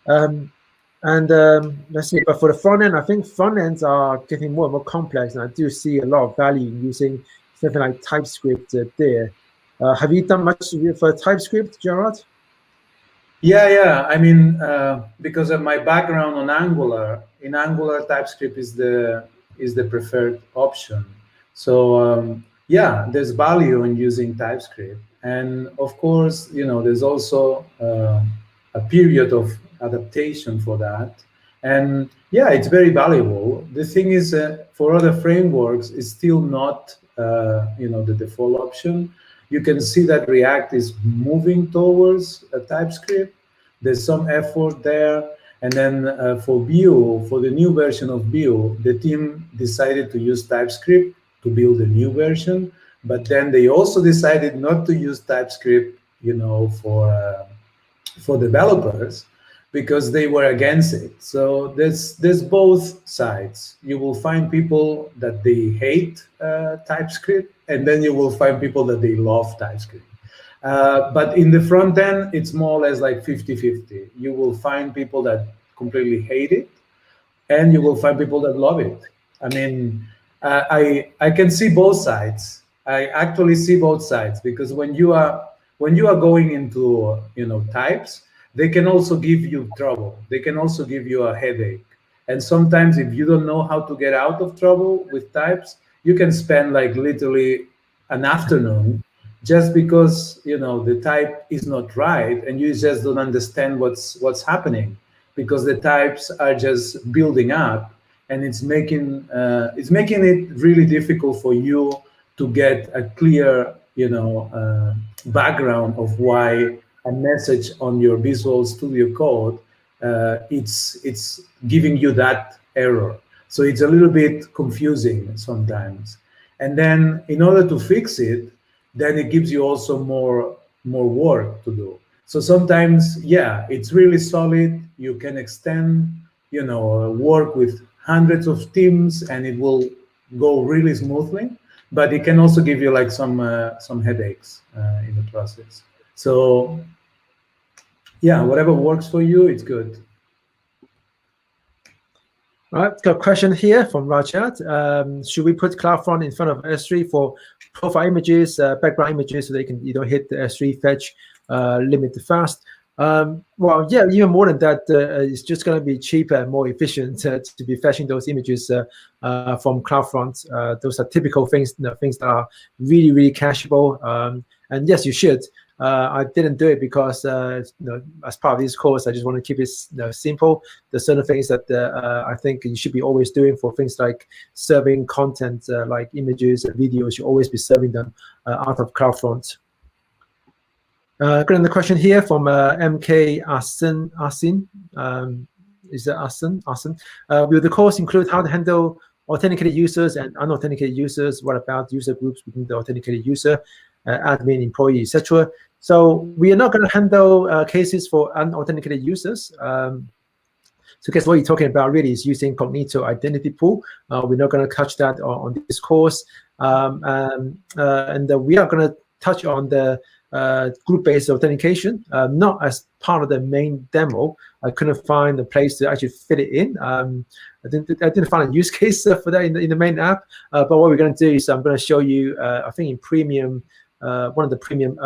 Let's see, but for the front end, I think front ends are getting more and more complex, and I do see a lot of value in using something like TypeScript there. Have you done much for TypeScript, Gerard? Yeah. I mean, because of my background on Angular, in Angular, TypeScript is the preferred option. So yeah, there's value in using TypeScript, and of course, there's also a period of adaptation for that. And yeah, it's very valuable. The thing is, for other frameworks, it's still not the default option. You can see that React is moving towards a TypeScript. There's some effort there. And then for Vue, for the new version of Vue, the team decided to use TypeScript to build a new version. But then they also decided not to use TypeScript, for developers, because they were against it. So there's both sides. You will find people that they hate TypeScript, and then you will find people that they love TypeScript. But in the front end, it's more or less like 50-50. You will find people that completely hate it, and you will find people that love it. I mean, I can see both sides. I actually see both sides, because when you are going into types, they can also give you trouble. They can also give you a headache. And sometimes if you don't know how to get out of trouble with types, you can spend like literally an afternoon just because the type is not right, and you just don't understand what's happening, because the types are just building up, and it's making it really difficult for you to get a clear background of why a message on your Visual Studio Code it's giving you that error. So it's a little bit confusing sometimes. And then in order to fix it, then it gives you also more work to do. So sometimes, yeah, it's really solid. You can extend, work with hundreds of teams, and it will go really smoothly. But it can also give you like some headaches in the process. So yeah, whatever works for you, it's good. All right, got a question here from Rajat. Should we put CloudFront in front of S3 for profile images, background images, so they can hit the S3 fetch limit fast? Well, yeah, even more than that, it's just going to be cheaper and more efficient to be fetching those images from CloudFront. Those are typical things, things that are really, really cacheable. And yes, you should. I didn't do it because, as part of this course, I just want to keep it simple. There's certain things that I think you should be always doing for things like serving content, like images and videos. You always be serving them out of CloudFront. Got another question here from MK Asin. Is that Asin? Will the course include how to handle authenticated users and unauthenticated users? What about user groups within the authenticated user, admin, employee, etc.? So we are not going to handle cases for unauthenticated users. So guess what you're talking about really is using Cognito identity pool. We're not going to touch that on this course. And we are going to touch on the group-based authentication, not as part of the main demo. I couldn't find a place to actually fit it in. I didn't find a use case for that in the main app. But what we're going to do is I'm going to show you, I think in premium, one of the premium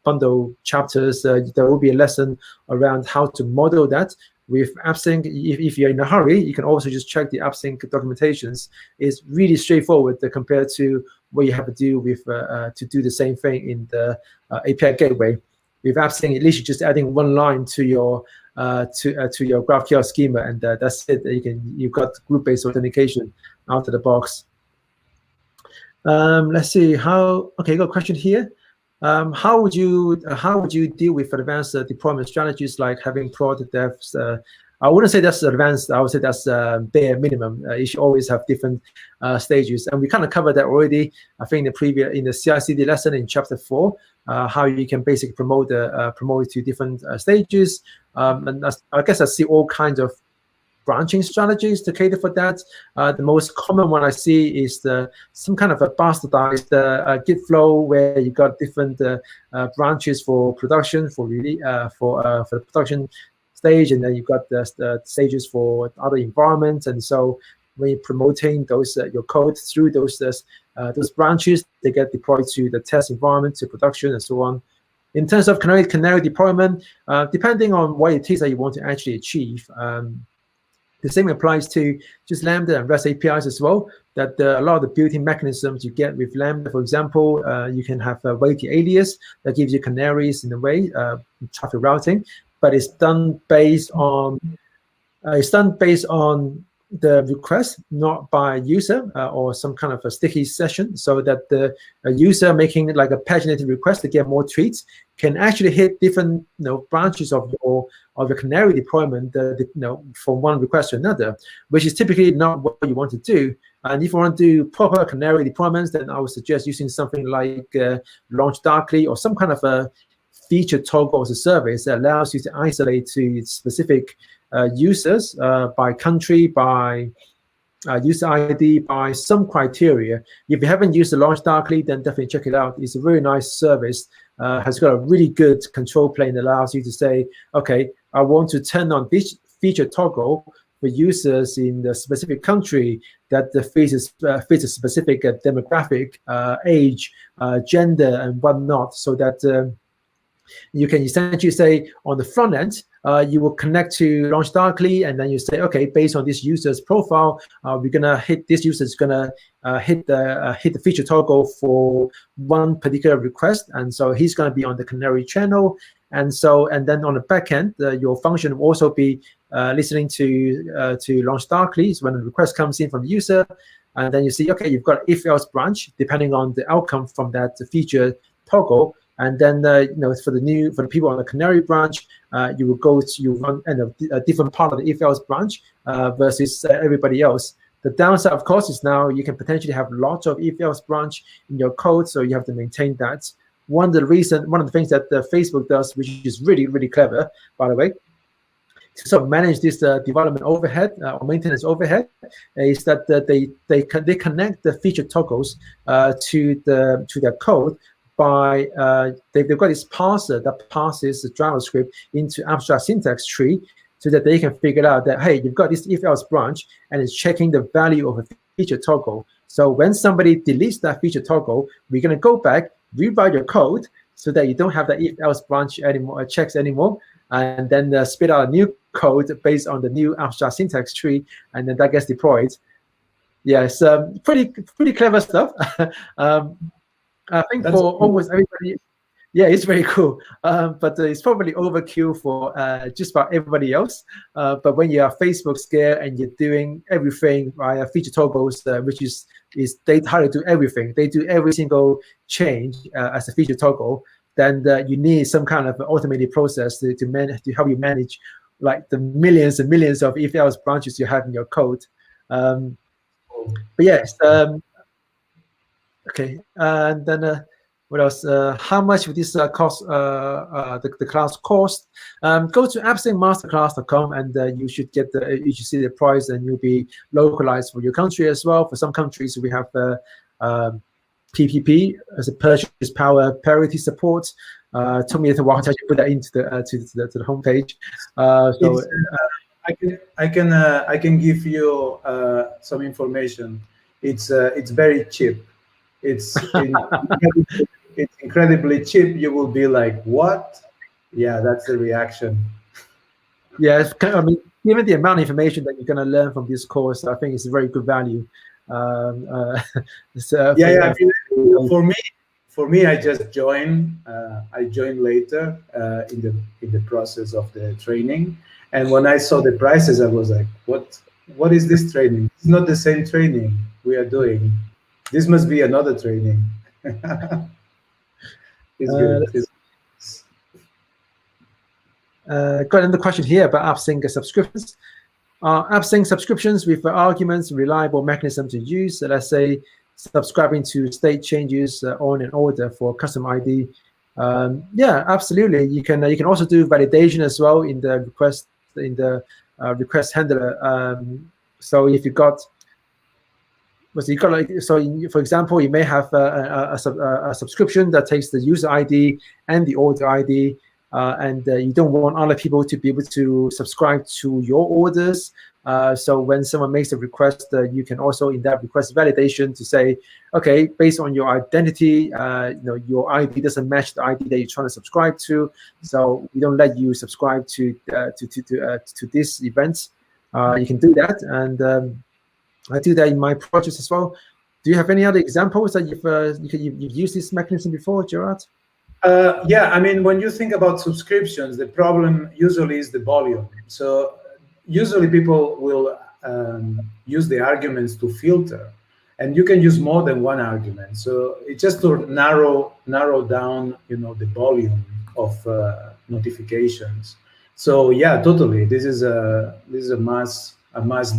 bundle chapters, there will be a lesson around how to model that with AppSync. If you're in a hurry, you can also just check the AppSync documentations. It's really straightforward compared to what you have to do with to do the same thing in the API gateway. With AppSync, at least you're just adding one line to your your GraphQL schema, and that's it. You've got group-based authentication out of the box. Let's see okay, got a question here. How would you deal with advanced deployment strategies like having product devs? I wouldn't say that's advanced. I would say that's bare minimum. You should always have different stages, and we kind of covered that already. I think in the CI/CD lesson in chapter 4, how you can basically promote it to different stages. And I guess I see all kinds of branching strategies to cater for that. The most common one I see is some kind of a bastardized Git flow where you got different branches for production, for the production stage, and then you've got the stages for other environments. And so when you're promoting those your code through those branches, they get deployed to the test environment, to production, and so on. In terms of canary deployment, depending on what it is that you want to actually achieve, the same applies to just Lambda and REST APIs as well. That a lot of the built-in mechanisms you get with Lambda, for example, you can have a weighted alias that gives you canaries in a way, traffic routing, but it's done based on the request, not by user or some kind of a sticky session, so that the user making like a paginated request to get more tweets can actually hit different branches of your canary deployment from one request to another, which is typically not what you want to do. And if you want to do proper canary deployments, then I would suggest using something like Launch Darkly or some kind of a feature toggle as a service that allows you to isolate to specific users by country, by user ID, by some criteria. If you haven't used the Launch Darkly, then definitely check it out. It's a very nice service. Has got a really good control plane that allows you to say, okay, I want to turn on this feature toggle for users in the specific country that fits a specific demographic, age, gender, and whatnot, so that you can essentially say on the front end, you will connect to Launch Darkly, and then you say, okay, based on this user's profile, we're gonna hit this user's gonna hit the feature toggle for one particular request, and so he's gonna be on the canary channel, and then on the back end, your function will also be listening to Launch Darkly. So when the request comes in from the user, and then you see, okay, you've got if-else branch depending on the outcome from that feature toggle. And then, for the people on the canary branch, you will go to run a different part of the if-else branch versus everybody else. The downside, of course, is now you can potentially have lots of if-else branch in your code, so you have to maintain that. One of the things that Facebook does, which is really, really clever, by the way, to sort of manage this development overhead or maintenance overhead, is that they connect the feature toggles to their code. By they've got this parser that passes the JavaScript into abstract syntax tree, so that they can figure out that, hey, you've got this if-else branch and it's checking the value of a feature toggle. So when somebody deletes that feature toggle, we're going to go back, rewrite your code so that you don't have that if-else branch anymore, checks anymore, and then spit out a new code based on the new abstract syntax tree, and then that gets deployed. Yeah, it's pretty clever stuff. I think that's for cool. Almost everybody, yeah, it's very cool. But it's probably overkill for just about everybody else. But when you are Facebook scale and you're doing everything via feature toggles, which is they try to do everything. They do every single change as a feature toggle. Then you need some kind of automated process to help you manage like the millions and millions of if-else branches you have in your code. But yes. Okay, and then what else? How much would this cost? The class cost? Go to appsyncmasterclass.com, and you should see the price, and you'll be localized for your country as well. For some countries, we have PPP as a purchase power parity support. Took me a little while to actually put that into the homepage. I can give you some information. It's very cheap. It's incredibly cheap. You will be like, what? Yeah, that's the reaction. Yeah, I mean, given the amount of information that you're going to learn from this course, I think it's a very good value. I mean, for me, I just joined. I joined later in the process of the training, and when I saw the prices, I was like, what is this training? It's not the same training we are doing. This must be another training. It's good. Got another question here about AppSync subscriptions. AppSync subscriptions with arguments, reliable mechanism to use. So let's say subscribing to state changes on an order for custom ID. Yeah, absolutely. You can also do validation as well in the request, in the request handler. So if you got, for example, you may have a subscription that takes the user ID and the order ID, and you don't want other people to be able to subscribe to your orders. So when someone makes a request, you can also in that request validation to say, okay, based on your identity, your ID doesn't match the ID that you're trying to subscribe to, so we don't let you subscribe to this event. You can do that, and I do that in my projects as well. Do you have any other examples that you've used this mechanism before, Gerard? Yeah, I mean, when you think about subscriptions, the problem usually is the volume. So usually people will use the arguments to filter, and you can use more than one argument. So it's just to narrow down, the volume of notifications. So yeah, totally. This is a must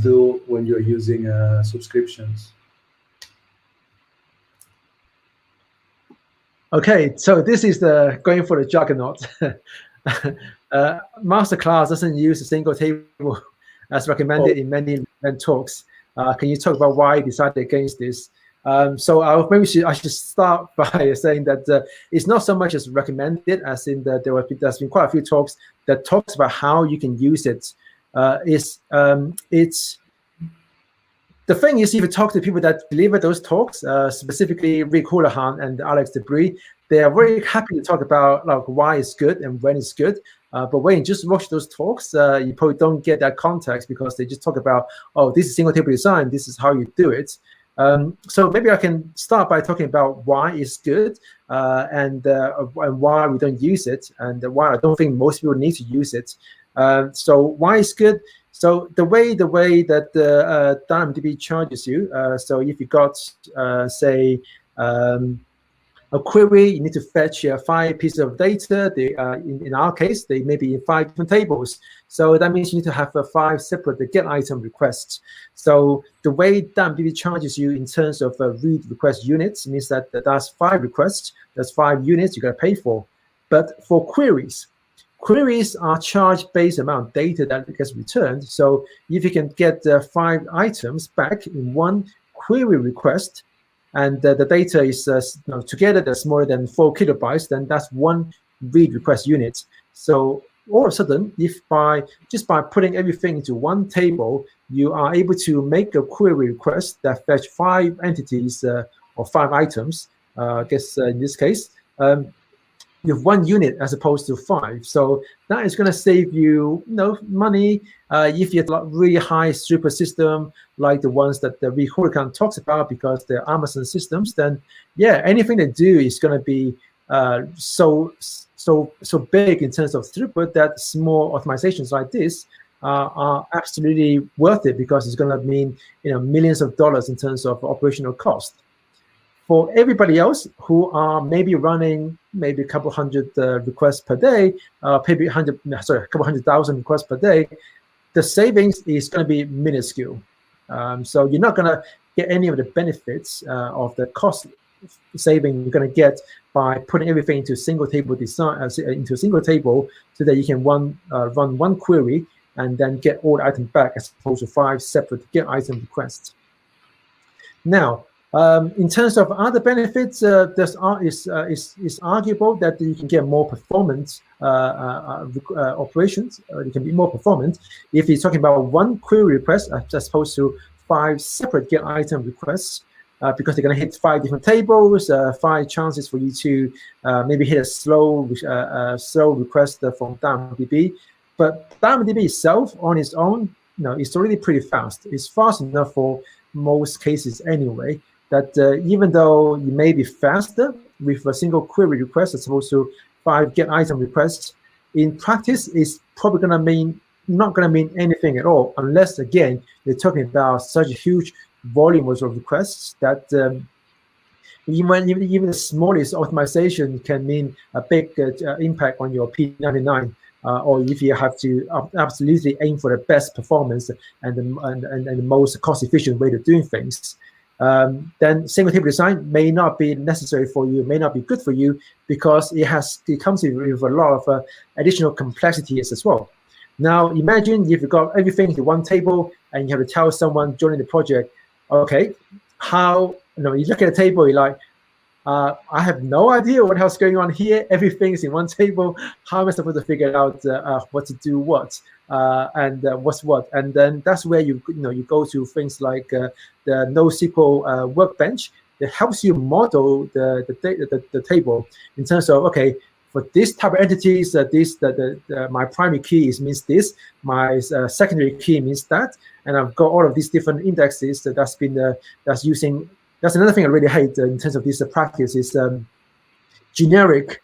do when you're using subscriptions. Okay, so this is going for the juggernaut. Masterclass doesn't use a single table as recommended in many talks. Can you talk about why you decided against this? So I should start by saying that it's not so much as recommended as in that there's been quite a few talks that talks about how you can use it. The thing is, if you talk to people that deliver those talks, specifically Rick Houlihan and Alex Debris, they are very happy to talk about why it's good and when it's good. But when you just watch those talks, you probably don't get that context because they just talk about, oh, this is single table design, this is how you do it. So maybe I can start by talking about why it's good and why we don't use it, and why I don't think most people need to use it. So why it's good? So the way that DynamoDB charges you, so if you got, say, a query, you need to fetch 5 pieces of data. In our case, they may be in 5 different tables. So that means you need to have 5 separate get item requests. So the way DynamoDB charges you in terms of read request units means that that's 5 requests, that's 5 units you got to pay for. But for queries are charged based on the amount of data that gets returned. So if you can get 5 items back in one query request, and the data is together that's more than 4 kilobytes, then that's one read request unit. So all of a sudden, if just by putting everything into one table, you are able to make a query request that fetch 5 entities or 5 items. I guess in this case, you have 1 unit as opposed to 5. So that is going to save you, money. If you have a really high super system like the ones that the Rick Houlihan talks about, because they're Amazon systems, then yeah, anything they do is going to be so big in terms of throughput that small optimizations like this are absolutely worth it, because it's going to mean millions of dollars in terms of operational cost. For everybody else who are maybe running a couple hundred requests per day, a couple 100,000 requests per day, the savings is going to be minuscule. So you're not going to get any of the benefits of the cost saving you're going to get by putting everything into single table design, into a single table, so that you can run one query and then get all the items back, as opposed to 5 separate get item requests. Now, in terms of other benefits, it's arguable that you can get more performance operations. You can be more performant if you're talking about one query request as opposed to 5 separate get item requests, because they're going to hit 5 different tables, 5 chances for you to maybe hit a slow request from DynamoDB. But DynamoDB itself, on its own, it's already pretty fast. It's fast enough for most cases anyway, that even though you may be faster with a single query request as opposed to 5 get item requests, in practice, it's probably not going to mean anything at all, unless, again, you're talking about such a huge volume of requests that even the smallest optimization can mean a big impact on your P99. Or if you have to absolutely aim for the best performance and the most cost-efficient way of doing things, then single table design may not be necessary for you, may not be good for you, because it comes with a lot of additional complexities as well. Now imagine if you've got everything into one table and you have to tell someone joining the project, okay, how, you look at the table, you're like, I have no idea what else is going on here. Everything is in one table. How am I supposed to figure out what to do what and what's what? And then that's where you go to things like the NoSQL workbench that helps you model the table in terms of, okay, for this type of entities, my primary key means this, my secondary key means that, and I've got all of these different indexes that's using. That's another thing I really hate in terms of this practice is generic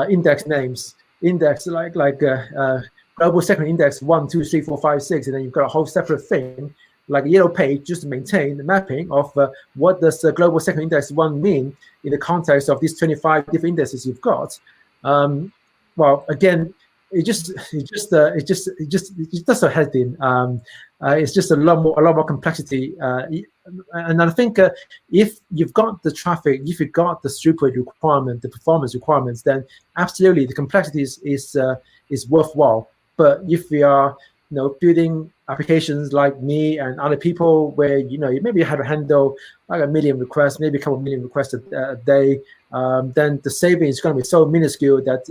index names. Index like global secondary index 1, 2, 3, 4, 5, 6, and then you've got a whole separate thing like a yellow page just to maintain the mapping of what does global secondary index 1 mean in the context of these 25 different indexes you've got. Well, again, it just does a head in. It's just a lot more complexity, and I think if you've got the traffic, if you've got the throughput requirement, the performance requirements, then absolutely the complexity is worthwhile. But if we are building applications like me and other people where you maybe have to handle like 1 million requests, maybe a couple million requests a day, then the saving is going to be so minuscule that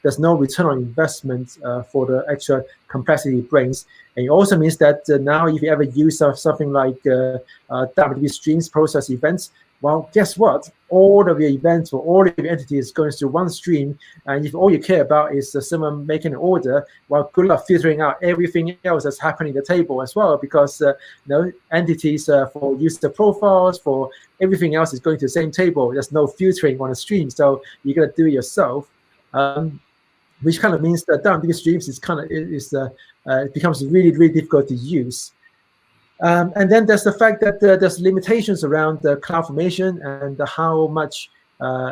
there's no return on investment for the extra complexity it brings. And it also means that now if you ever use something like DynamoDB streams process events, well, guess what? All of your events for all of your entities going through one stream, and if all you care about is someone making an order, well, good luck filtering out everything else that's happening in the table as well, because entities for user profiles, for everything else is going to the same table. There's no filtering on the stream, so you got to do it yourself, which kind of means that DynamoDB streams it becomes really, really difficult to use. And then there's the fact that there's limitations around the CloudFormation and how much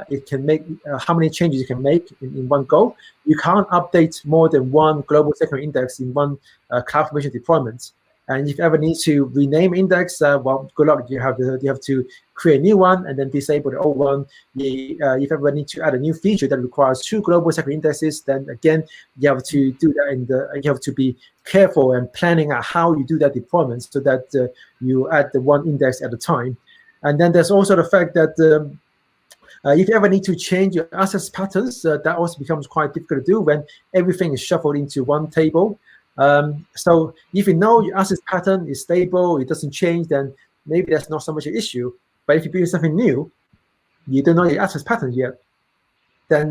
it can make, how many changes you can make in one go. You can't update more than one global secondary index in one CloudFormation deployment. And if you ever need to rename index, well, good luck. You have to create a new one and then disable the old one. If you ever need to add a new feature that requires 2 global secondary indexes, then again you have to do that. You have to be careful and planning out how you do that deployment so that you add the one index at a time. And then there's also the fact that if you ever need to change your access patterns, that also becomes quite difficult to do when everything is shuffled into one table. So if you know your access pattern is stable, it doesn't change, then maybe that's not so much an issue. But if you're doing something new, you don't know your access pattern yet, then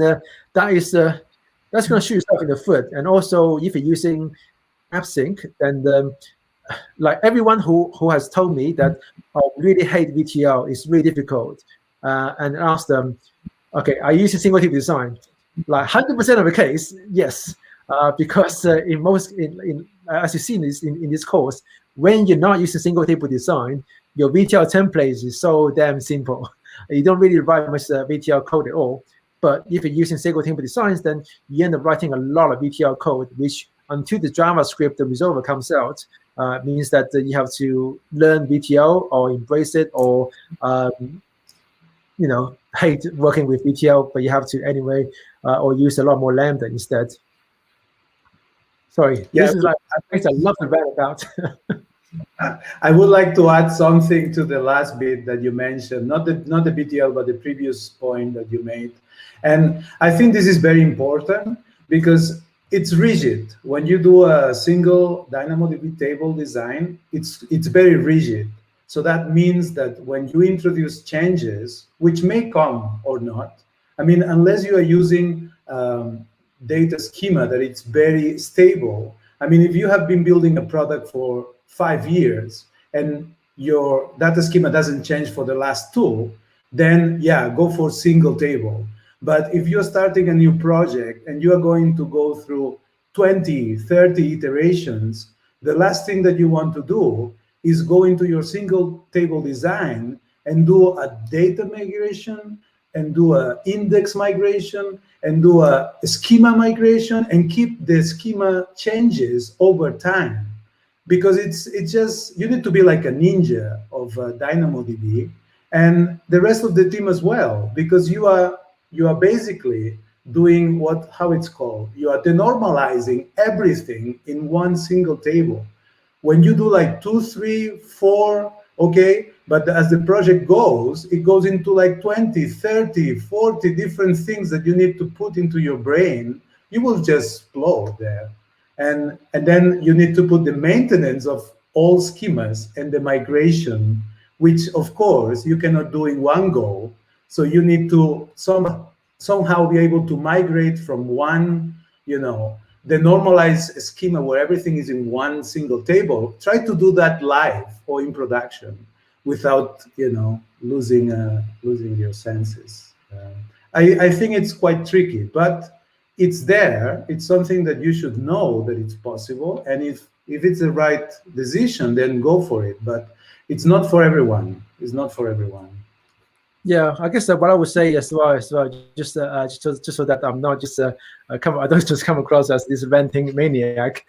that's going to shoot yourself in the foot. And also, if you're using AppSync, then like everyone who has told me that I really hate VTL, it's really difficult, and ask them, okay, are you using single table design? Like 100% of the case, yes. Because as you see in this course, when you're not using single table design, your VTL templates is so damn simple. You don't really write much VTL code at all. But if you're using single table designs, then you end up writing a lot of VTL code, which until the JavaScript, the resolver comes out, means that you have to learn VTL or embrace it, or hate working with VTL, but you have to anyway, or use a lot more Lambda instead. Sorry, yeah, this is like I love to rant about. I would like to add something to the last bit that you mentioned, not the VTL, but the previous point that you made. And I think this is very important because it's rigid. When you do a single DynamoDB table design, it's very rigid. So that means that when you introduce changes, which may come or not, I mean, unless you are using data schema that it's very stable. I mean, if you have been building a product for 5 years and your data schema doesn't change for the last 2, then yeah, go for single table. But if you're starting a new project and you are going to go through 20, 30 iterations, the last thing that you want to do is go into your single table design and do a data migration and do an index migration and do a schema migration and keep the schema changes over time. Because it's just, you need to be like a ninja of DynamoDB and the rest of the team as well, because you are basically doing how it's called. You are denormalizing everything in one single table. When you do like 2, 3, 4, okay, but as the project goes, it goes into like 20, 30, 40 different things that you need to put into your brain. You will just explode there. And then you need to put the maintenance of all schemas and the migration, which of course you cannot do in one go. So you need to somehow be able to migrate from one, the normalized schema where everything is in one single table. Try to do that live or in production without, losing your senses. I think it's quite tricky, but it's there. It's something that you should know that it's possible. And if it's the right decision, then go for it. But it's not for everyone. It's not for everyone. Yeah, I guess what I would say as well, just so that I'm not just I don't just come across as this ranting maniac,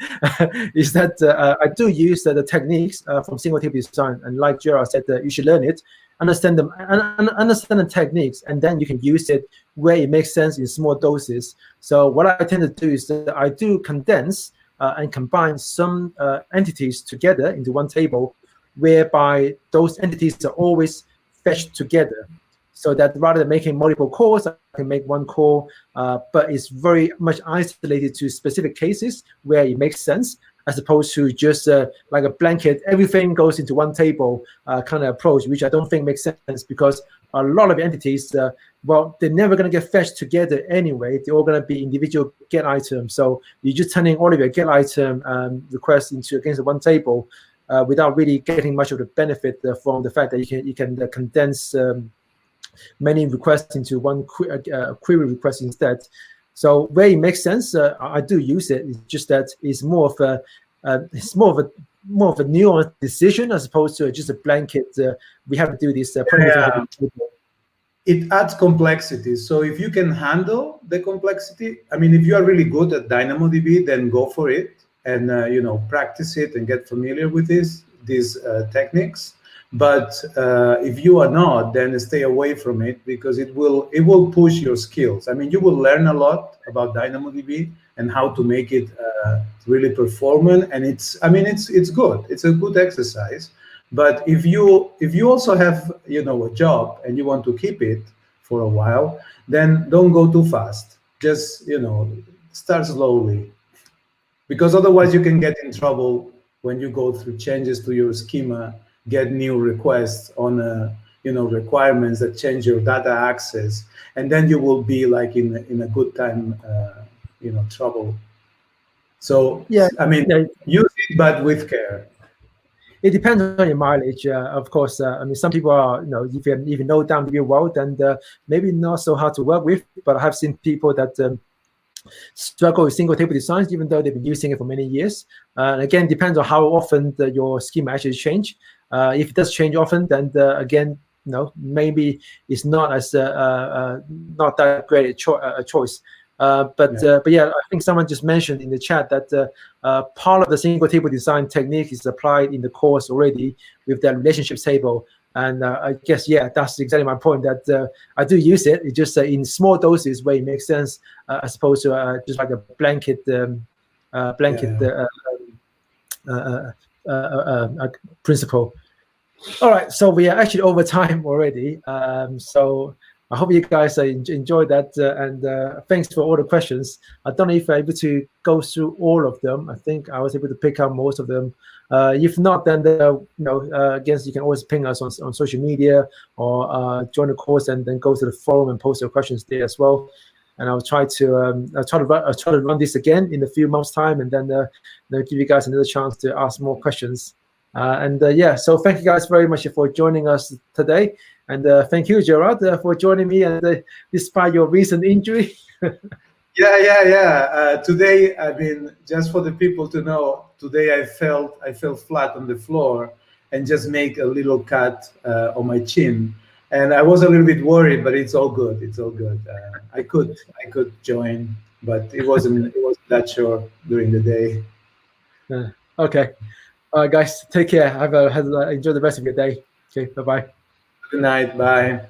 is that I do use the techniques from single table design, and like Gerard said, you should learn it, understand them, understand the techniques, and then you can use it where it makes sense in small doses. So what I tend to do is that I do condense and combine some entities together into one table, whereby those entities are always fetched together. So that rather than making multiple calls, I can make one call, but it's very much isolated to specific cases where it makes sense, as opposed to just like a blanket, everything goes into one table kind of approach, which I don't think makes sense, because a lot of entities, well, they're never going to get fetched together anyway. They're all going to be individual get items. So you're just turning all of your get item requests against one table without really getting much of the benefit from the fact that you can condense many requests into one query request instead. So where it makes sense, I do use it. It's just that it's more of a nuanced decision as opposed to just a blanket. We have to do this. It adds complexity. So if you can handle the complexity, I mean, if you are really good at DynamoDB, then go for it and practice it and get familiar with these techniques. But if you are not, then stay away from it, because it will push your skills. I mean, you will learn a lot about DynamoDB and how to make it really performant, and it's good. It's a good exercise. But if you also have a job and you want to keep it for a while, then don't go too fast. Just start slowly, because otherwise you can get in trouble when you go through changes to your schema, get new requests on requirements that change your data access, and then you will be like in a good time trouble. So yeah, I mean, use it, but with care. It depends on your mileage, of course. I mean, some people are, if you know DynamoDB well, then maybe not so hard to work with. But I have seen people that struggle with single table designs, even though they've been using it for many years. And again, depends on how often your schema actually change. If it does change often, then again, maybe it's not as not that great a choice. But yeah, I think someone just mentioned in the chat that part of the single table design technique is applied in the course already with that relationship table. And I guess, yeah, that's exactly my point, that I do use it. It's just in small doses where it makes sense, as opposed to just like a blanket principle. All right, so we are actually over time already. So I hope you guys enjoyed that, and thanks for all the questions. I don't know if I'm able to go through all of them. I think I was able to pick up most of them. If not, then again, you can always ping us on social media, or join the course and then go to the forum and post your questions there as well. And I'll try to run this again in a few months' time, and then give you guys another chance to ask more questions. Yeah, so thank you guys very much for joining us today, and thank you, Gerard, for joining me, and despite your recent injury. Yeah. Today, I mean, just for the people to know, today I fell flat on the floor and just make a little cut on my chin, and I was a little bit worried, but it's all good. It's all good. I could join, but it wasn't that sure during the day. Okay. All right, guys, take care. Enjoy the rest of your day. Okay, bye-bye. Good night. Bye.